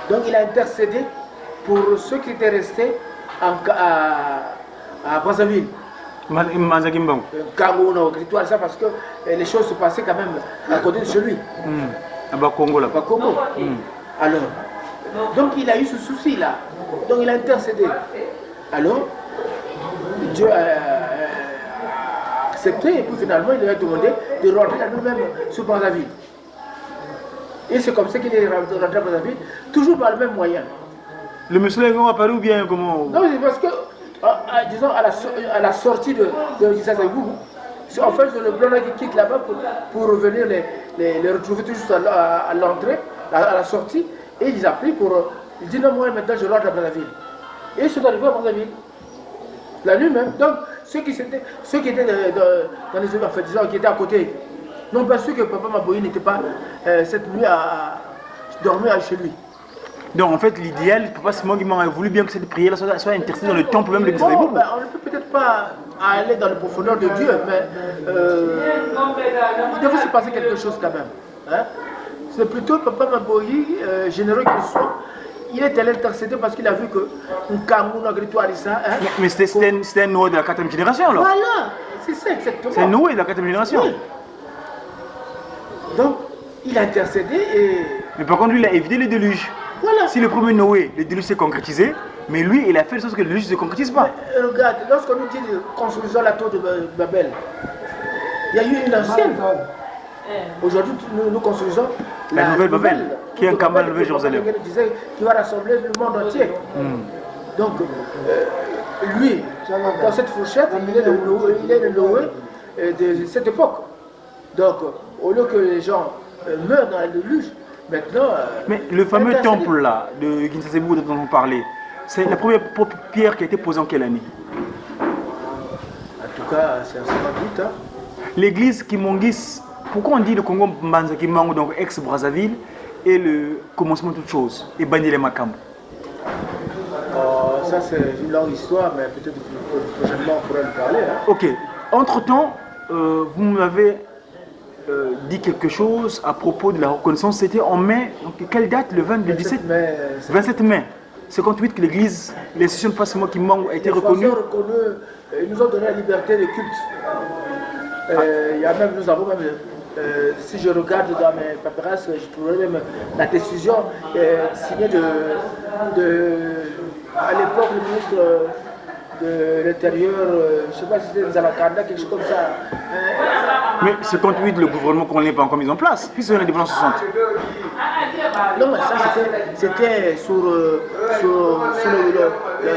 Donc il a intercédé pour ceux qui étaient restés à Brazzaville. Mazagimbangu. Cameroun, Gritoile, ça parce que les choses se passaient quand même à côté de chez lui. À Bakongo là. Bakongo. Alors, donc il a eu ce souci-là. Donc il a intercédé. Alors, Dieu a accepté, et puis finalement il lui a demandé de rentrer à lui-même sur Brazzaville. Et c'est comme ça qu'il est rentré à Brazzaville, toujours par le même moyen. Le monsieur est apparu ou bien comment? Non, c'est parce que, disons, à la sortie de Kinshasa-Yugubu, en fait c'est le blanc qui quitte là-bas pour revenir les retrouver tout juste à l'entrée, à la sortie, et il les a pris pour. Il dit non, moi maintenant je rentre à Brazzaville. Et ils sont arrivés à Brazzaville. La nuit même. Donc, ceux qui étaient dans les enfin, disons, qui étaient à côté, n'ont pas su que Papa Maboyi n'était pas cette nuit à dormir chez lui. Donc, en fait, l'idéal, Papa Simon Kimbangu a voulu bien que cette prière soit intercédée dans le temple même de Kinshasa-Yugubu. Bon, on ne peut peut-être pas aller dans les profondeurs de Dieu, mais il devait se passer quelque chose quand même. Hein? C'est plutôt Papa Maboyi, généreux qu'il soit. Il est allé intercéder parce qu'il a vu que Nkamou, Agritoire, ça. Mais c'était un Noé de la 4e génération alors. Voilà, c'est ça exactement. C'est un Noé de la 4e génération. Oui. Donc, il a intercédé et. Mais par contre, lui, il a évité le déluge. Voilà. Si le premier Noé, le déluge s'est concrétisé, mais lui, il a fait le sens que le déluge ne se concrétise pas. Mais, regarde, lorsqu'on nous dit construisons la tour de Babel, il y a eu une ancienne. Aujourd'hui, nous construisons la nouvelle Babel, qui est un camp de la Nouvelle Jérusalem. Qui va rassembler le monde entier. Donc, lui, dans cette fourchette, il est le Noé de cette époque. Donc, au lieu que les gens meurent dans la déluge, maintenant... Mais le fameux temple là, de Kinshasa-Sebou dont on parlait, c'est la première pierre qui a été posée en quelle année? En tout cas, c'est en 58 ans. L'église Kimongis, pourquoi on dit le Congo Mbanza Kimbangu, donc ex-Brazzaville, est le commencement de toute chose, et Banyele Makambo? Ça, c'est une longue histoire, mais peut-être prochainement on pourrait en parler. Ok. Entre-temps, vous m'avez dit quelque chose à propos de la reconnaissance. C'était en mai. Donc, quelle date? Le 27 mai. 27 mai 58 que l'église, l'institution de Passement Kimbangu a été reconnue. Ils nous ont donné la liberté de culte. Il y a même, nous avons même, si je regarde dans mes paperasses, je trouverai même la décision signée à l'époque, le ministre de l'Intérieur, je ne sais pas si c'était Nzalakanda, quelque chose comme ça. Mais 58, le gouvernement qu'on n'est pas encore mis en place, puis c'est l'indépendance 60. Non, mais ça c'était sur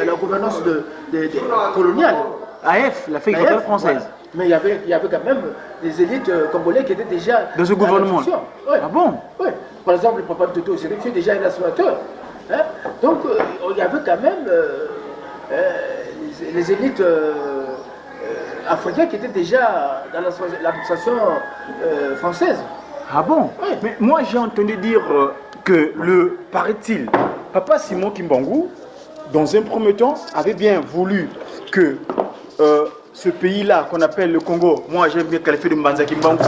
la gouvernance coloniale. AF, la fédération française. Voilà. Mais il y avait quand même des élites congolais qui étaient déjà dans ce gouvernement. Ouais. Ah bon? Oui. Par exemple, le papa de Toto, c'était déjà un assurateur. Hein? Donc, il y avait quand même les élites africaines qui étaient déjà dans l'administration française. Ah bon? Oui. Mais moi, j'ai entendu dire que paraît-il, Papa Simon Kimbangu, dans un premier temps, avait bien voulu que ce pays-là, qu'on appelle le Congo, moi j'aime bien qualifier de Mbanza Kimbangu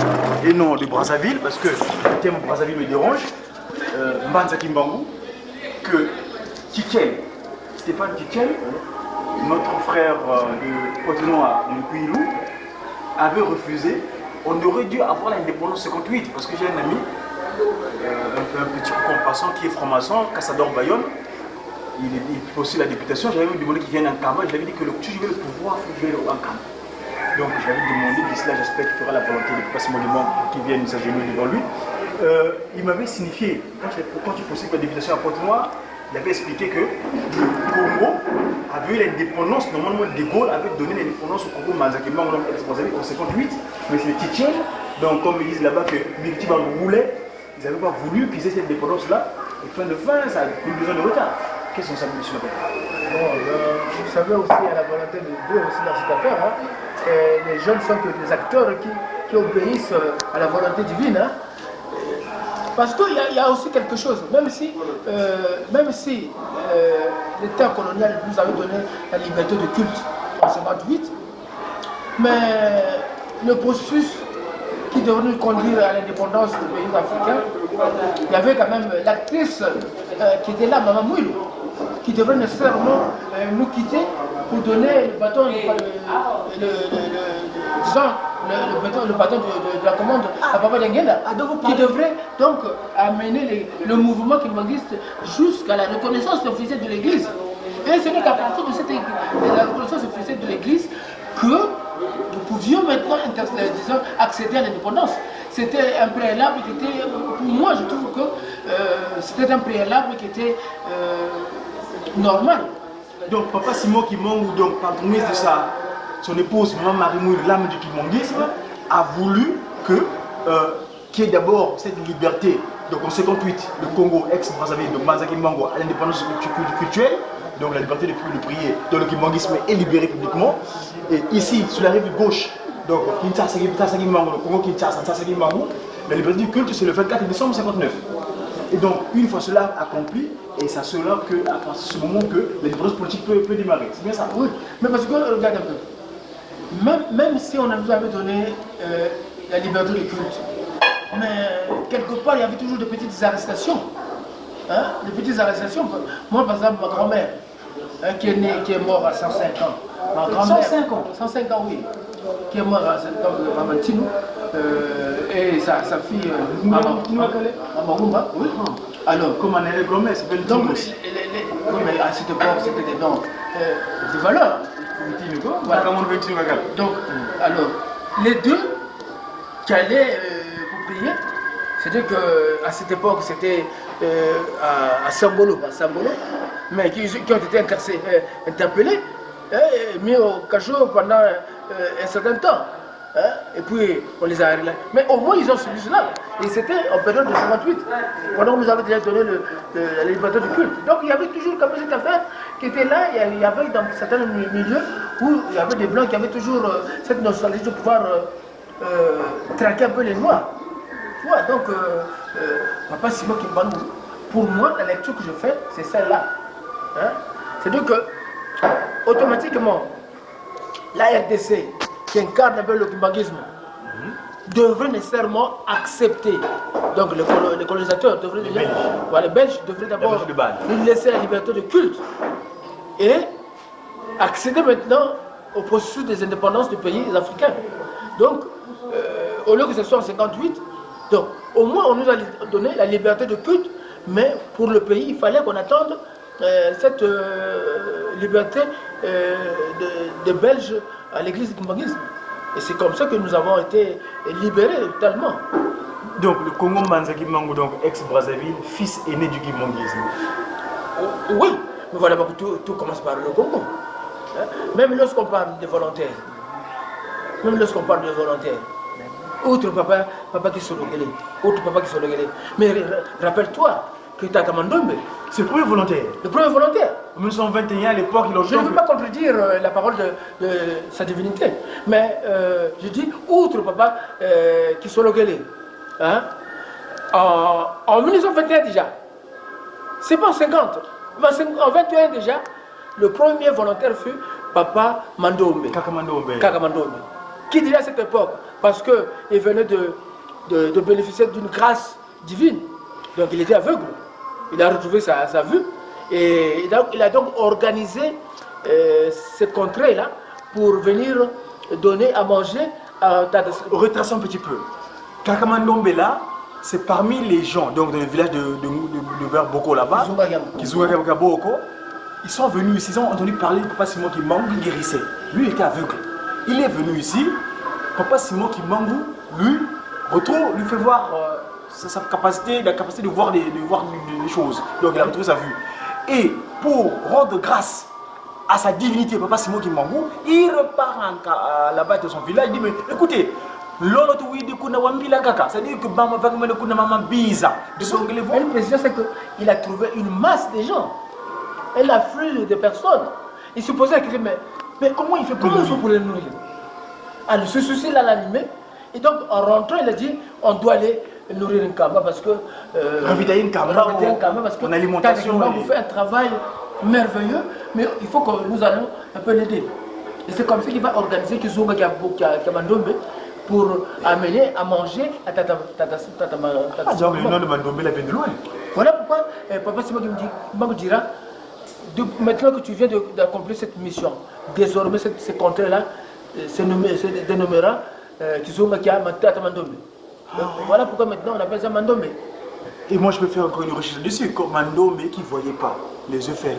et non de Brazzaville, parce que le terme Brazzaville me dérange, Mbanza Kimbangu, que Tchitchel, Stéphane Tchitchel, notre frère de Potenoa, de Kouilou, avait refusé. On aurait dû avoir l'indépendance 58, parce que j'ai un ami, un petit coup en passant, qui est franc-maçon, Cassador Bayonne. Il fait aussi la députation. J'avais demandé qu'il vienne en Kama. Je lui avais dit que si je veux le pouvoir, il faut que je vienne en Kama. Donc je lui avais demandé, d'ici là, j'espère qu'il fera la volonté de Passement du Monde qui vienne s'agenouiller devant lui. Il m'avait signifié, quand il possible la députation à Pointe-Noire, il avait expliqué que le Congo avait eu l'indépendance. Normalement, De Gaulle avait donné l'indépendance au Congo Manzakima en 58, mais c'est le Tchitchel. Donc, comme ils disent là-bas que Biriti Bango voulait, ils n'avaient pas voulu qu'ils aient cette indépendance-là. Et fin de fin, ça a eu besoin de retard. Quels sont ça, monsieur le Bon, vous savez aussi, il y a la volonté de Dieu aussi dans cette affaire. Hein. Et les jeunes sont que des acteurs qui obéissent à la volonté divine. Hein. Parce qu'il y a aussi quelque chose, même si l'État colonial nous avait donné la liberté de culte en 58, mais le processus qui devrait nous conduire à l'indépendance des pays africains, il y avait quand même l'actrice qui était là, Maman Mouilou, qui devrait nécessairement nous quitter pour donner le bâton, le bâton de la commande à Papa Denguela, qui devrait donc amener le mouvement kimbanguiste jusqu'à la reconnaissance officielle de l'Église. Et ce n'est qu'à partir de la reconnaissance officielle de l'Église que nous pouvions maintenant accéder à l'indépendance. C'était un préalable qui était, pour moi je trouve que c'était un préalable qui était normal. Donc Papa Simon Kimbangu, donc par promesse de son épouse, Maman Marie Mouille, l'âme du kimbanguisme, a voulu qu'il y ait d'abord cette liberté. Donc en 58, le Congo, ex-Brazzaville, donc Mbanza Kimbangu, à l'indépendance culturelle, donc la liberté de prier, donc le kimbanguisme est libéré publiquement. Et ici, sur la rive gauche, donc Kinshasa Kimbangu, le Congo Kinshasa Kimbangu, la liberté du culte c'est le 24 décembre 59. Et donc, une fois cela accompli, et ça sera qu'à partir de ce moment que la libération politique peut démarrer. C'est bien ça? Oui, mais parce que regarde un peu. Même si on avait donné la liberté de culte, mais quelque part il y avait toujours de petites arrestations. Hein, de petites arrestations. Moi, par exemple, ma grand-mère, qui est morte à 105 ans. Ma grand-mère, 105 ans, oui. Qui est morte à 105 ans de Mamantino. Et sa fille, Amagumba, oui. Alors, comme on est grand-mère, c'est pas le donc, mais à cette époque, c'était des noms de valeur. Voilà. Donc, alors, les deux qui allaient pour liés. C'est-à-dire qu'à cette époque, c'était à Sambolo, mais qui ont été interpellés, mis au cachot pendant un certain temps. Hein? Et puis, on les a arrêtés. Mais au moins, ils ont suivi cela. Et c'était en période de 58, pendant que nous avons déjà donné la liberté du culte. Donc, il y avait toujours comme cette affaire qui était là. Il y avait dans certains milieux où il y avait des Blancs qui avaient toujours cette nostalgie de pouvoir traquer un peu les Noirs. Tu vois, donc, Papa Simon Kimbangou, pour moi, la lecture que je fais, c'est celle-là. Hein? C'est-à-dire que, automatiquement, la RDC, qui incarne un peu le kimbanguisme, devrait nécessairement accepter. Donc les colonisateurs devraient déjà, les Belges devraient d'abord lui laisser la liberté de culte et accéder maintenant au processus des indépendances du pays africains. Donc, au lieu que ce soit en 58, donc au moins on nous a donné la liberté de culte, mais pour le pays, il fallait qu'on attende cette liberté des Belges à l'église du kimbanguisme. Et c'est comme ça que nous avons été libérés totalement. Donc le Congo Manzaki Mango, donc ex-Brazzaville, fils aîné du kimbanguisme. Oui, mais voilà, tout commence par le Congo. Hein? Même lorsqu'on parle de volontaires, outre papa qui sont logés, mais rappelle-toi que Takamandombe, c'est le premier volontaire. Le premier volontaire. En 1921, à l'époque, je ne veux pas contredire la parole de sa divinité, mais je dis, outre papa qui sont logés, hein, en 1921 déjà, c'est pas en 50, mais en 21 déjà, le premier volontaire fut papa Mandombe. Kakamandombe. Qui dirait à cette époque, parce qu'il venait de bénéficier d'une grâce divine, donc il était aveugle. Il a retrouvé sa vue et il a donc organisé cette contrée-là pour venir donner à manger à Tadassi. Retraçons un petit peu. Kakamandombe là, c'est parmi les gens, donc dans le village de vers Boko là-bas, Boko, ils sont venus ici, ils ont entendu parler de Papa Simon Kimbangou qui guérissait. Lui il était aveugle. Il est venu ici, Papa Simon Kimbangou, lui fait voir sa capacité, la capacité de voir les choses. Donc il a retrouvé sa vue. Et pour rendre grâce à sa divinité, Papa Simon Kimbangou, il repart là-bas de son village, il dit, mais écoutez, c'est-à-dire que le président, c'est qu'il a trouvé une masse de gens, un afflux de personnes. Il se posait la question, mais comment il fait pour les nourrir? Alors ce souci-là l'animé, et donc en rentrant, il a dit, on doit aller nourrir une Kamba parce que ravitailler une Kamba parce que en alimentation, vous fait un travail merveilleux, mais il faut que nous allons un peu l'aider. Et c'est comme ça qu'il va organiser Kizunga Kamandombe pour amener à manger à Tatamandombe. Donc le nom de Mandombe l'a bien de loin. Voilà pourquoi Papa Simon me dira, maintenant que tu viens d'accomplir cette mission, désormais ces contrées-là se dénommera Kizunga Tatamandombe. Voilà pourquoi maintenant on appelle ça Mandombe. Et moi je peux faire encore une recherche dessus, comme Mandombe qui ne voyait pas, les yeux fermés.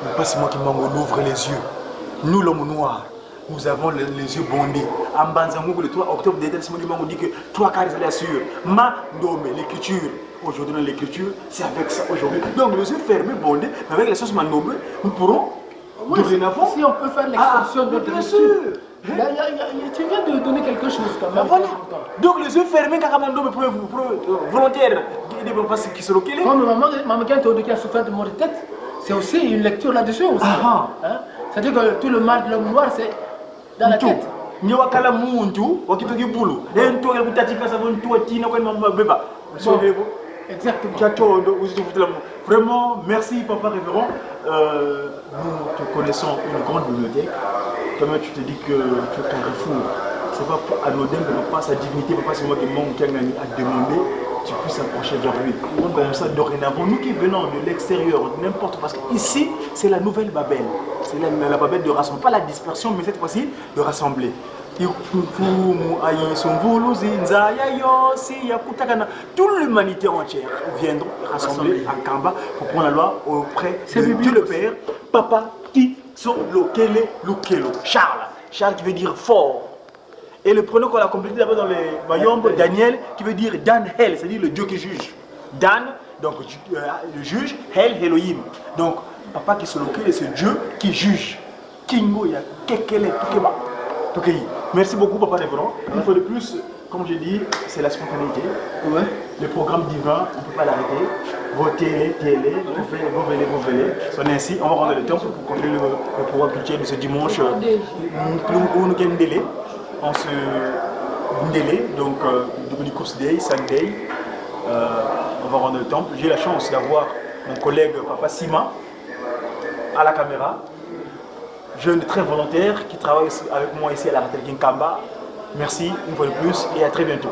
Mais pas c'est moi qui m'ouvre les yeux. Nous l'homme noir, nous avons les yeux bondés. En Banzangou, le 3 octobre, c'est moi qui dit que 3 quarts c'est sûr. Mandombe, l'écriture. Aujourd'hui dans l'écriture, c'est avec ça aujourd'hui. Donc les yeux fermés, bondés, mais avec la sauce Mandombe, nous pourrons dorénavant. Si on peut faire l'extension de bien sûr. Tu viens de donner quelque chose quand même. Voilà. Donc les yeux fermés, Kakamandombe volontaire, qui se localisent. Comme maman qui a souffert de maux de tête, c'est aussi une lecture là-dessus aussi. Hein? C'est-à-dire que tout le mal de l'homme noir, c'est dans la tête. Exactement. Vraiment, merci Papa Révérend. Nous te connaissons une grande bibliothèque. Toi-même, tu te dis que tu es carrefour. C'est pas pour anodin que Papa, sa dignité, Papa, c'est moi qui manque à demander, tu puisses approcher vers lui. Comme ça, dorénavant, nous qui venons de l'extérieur, n'importe, parce qu'ici, c'est la nouvelle Babel. C'est la Babel de rassembler, pas la dispersion, mais cette fois-ci, de rassembler. Toute l'humanité entière viendront rassembler à Kamba pour prendre la loi auprès de Dieu le Père, Papa qui sont Lokele Lukelo. Charles qui veut dire fort. Et le prénom qu'on a complété là-bas dans les Mayombe, Daniel, qui veut dire Dan Hel, c'est-à-dire le Dieu qui juge. Dan, donc le juge, Hel, Elohim. Donc, papa qui se locule, c'est Dieu qui juge. Kingo, ya kekele, tukeba. Tukei. Merci beaucoup, papa Névron. Une fois de plus, comme je dis, c'est la spontanéité. Ouais. Le programme divin, on ne peut pas l'arrêter. Vos télé, vous venez. C'est ainsi, on va rendre le temps pour continuer le programme culturel de ce dimanche. On se délai, donc Dominikus Day, Sunday. On va rendre le temps. J'ai la chance d'avoir mon collègue Papa Sima à la caméra. Jeune très volontaire qui travaille avec moi ici à la Ratel Kinkamba. Merci une fois de plus et à très bientôt.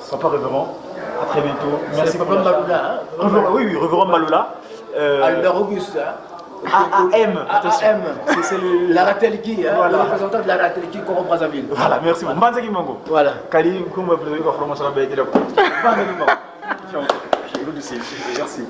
Papa Révérend, à très bientôt. Merci Papa Maloula. Oui, Révérend Maloula. Albert Auguste. AM, attention. C'est la Ratelki, le représentant de la Ratelki Congo Brazzaville. Voilà, merci beaucoup. Mbanza Kimango. Voilà. Kali, comment vous pouvez faire formation à la BD? Mbanza Kimango. Merci.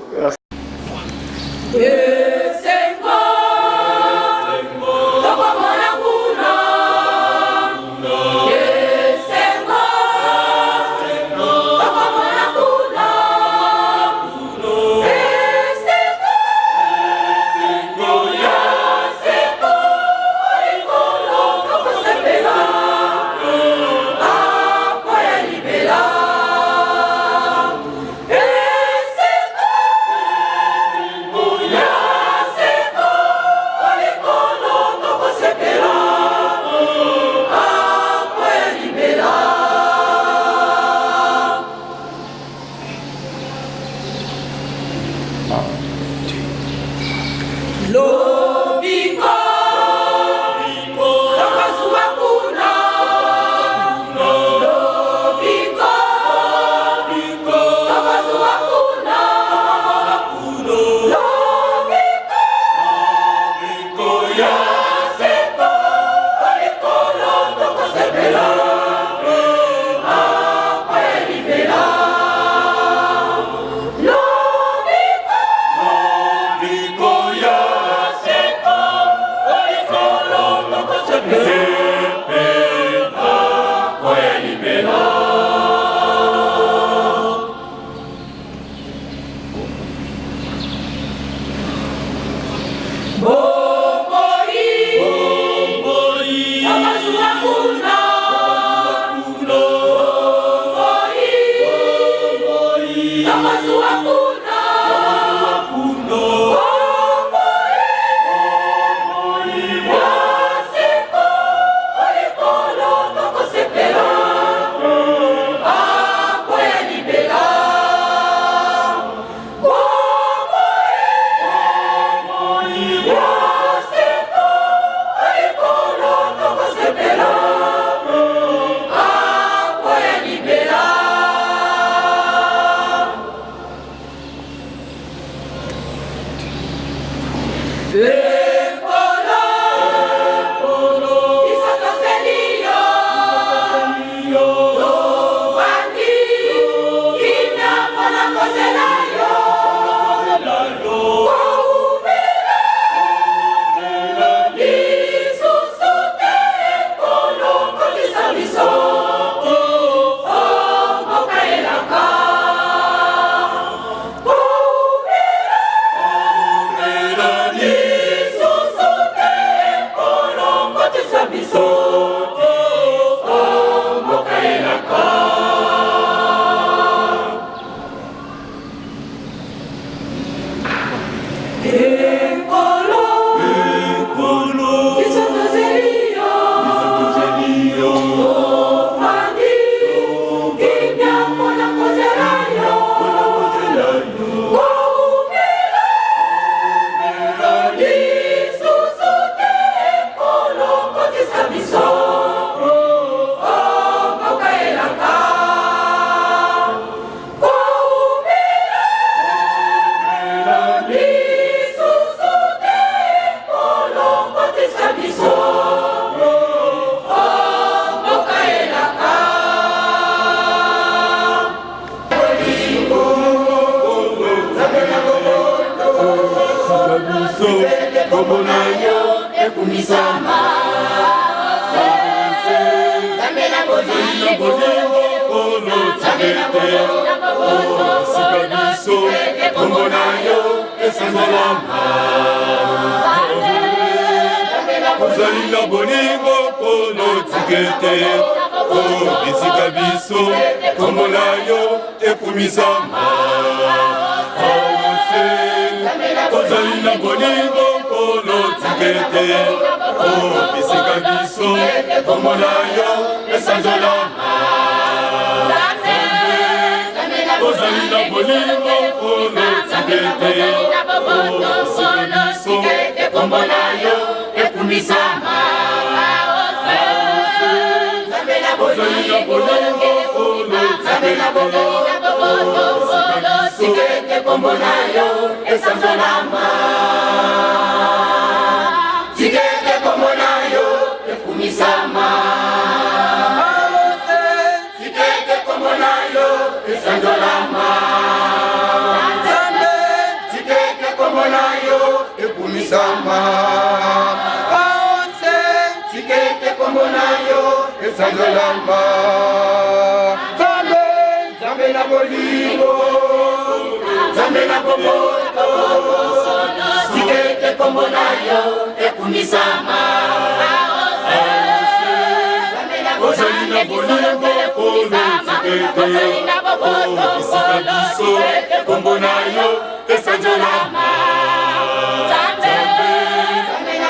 Kumisama, Ozalina bolingo polo tikete Bisika biso komona yo ekumisama Ozalina bolingo polo tikete Bisika biso komona yo esanzolama Ozalina bolingo polo tikete Bisika biso komona yo ekumisama Ozalina bolingo polo tikete komona yo esanzolama Tikete komona yo ekumisama Tikete komona yo esanzolama Tikete komona yo ekumisama Tikete komona yo esanzolama Zambe na bolingo Zambe na bomoto Tikete komona yo ekumisama Ozalina bolingo polo tikete Bisika biso komona yo esanzolama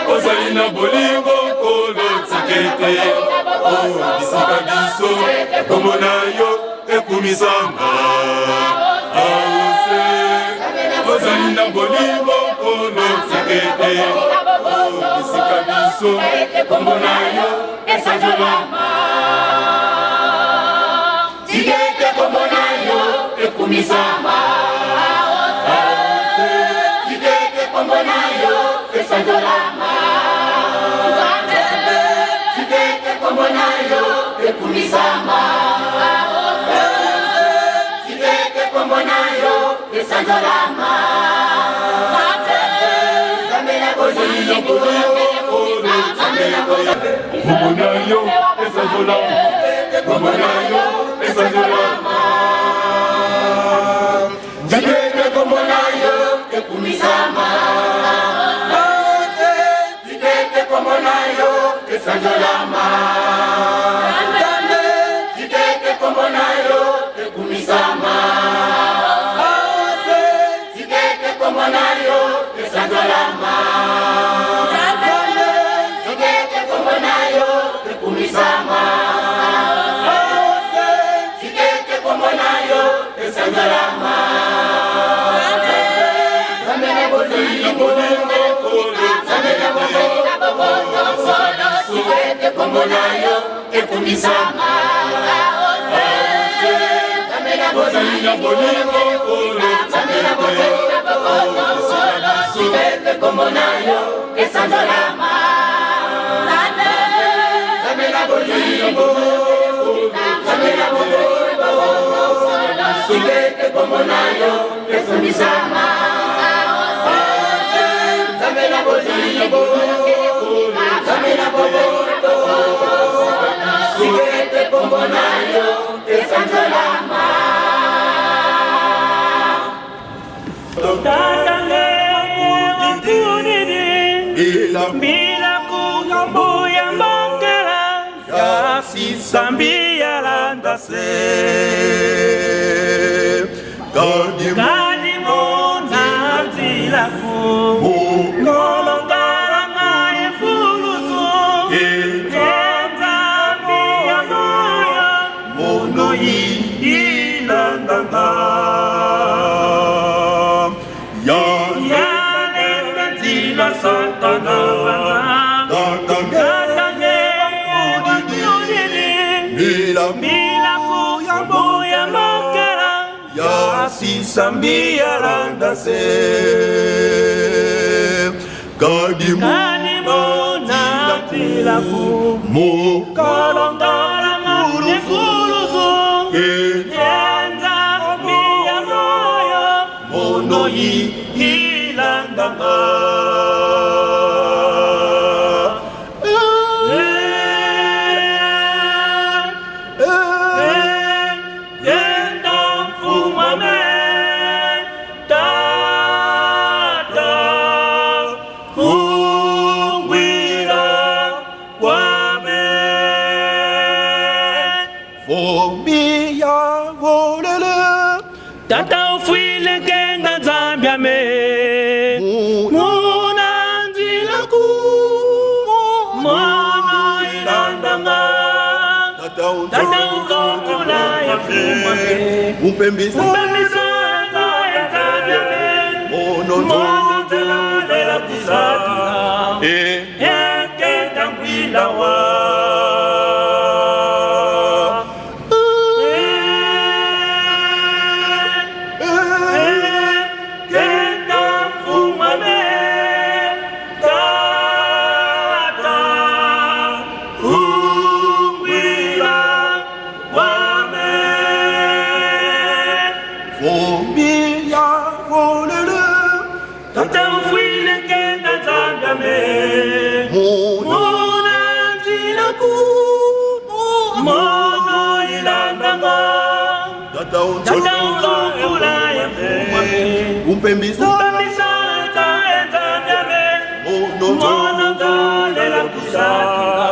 Ozalina bolingo polo tikete Bisika biso komona yo ekumisama Ozalina bolingo polo tikete Bisika biso komona yo esanzolama Tikete komona yo ekumisama Tikete komona yo esanzolama Tikete komona yo ekumisama Tikete komona yo esanzolama Zamela bolingo komona yo esanzolama komona yo esanzolama Tikete komona yo ekumisama Tikete komona yo esanzolama Tikete komona yo ekumisama Tikete komona yo esanzolama Tikete komona yo ekumisama Tikete komona yo esanzolama Zamela bolingo Zamela bolingo Tikete komona yo ekumisama Zamela bolingo Zamela bolingo Tikete komona yo esanzolama Zamela bolingo Zamela bolingo Tikete komona yo ekumisama Zamela bolingo Zamela bolingo Tikete komona yo esanzolama Bila kubuya mangala ya sisambi ya landase Kadi mona zila nolongara ngaye fuluzo Kenza miya maya mono ilandanga Santana Mila kuya boya makera Ya sisambi ya landase Kadimona tila kumu Kalongara ngure kuluzu Yenza miya maya Mono ilandanga Tatautokula ya fumame Umpembisa Mono tela de la kusatila Kenta mwila wa Umpembisa mono de la kusatila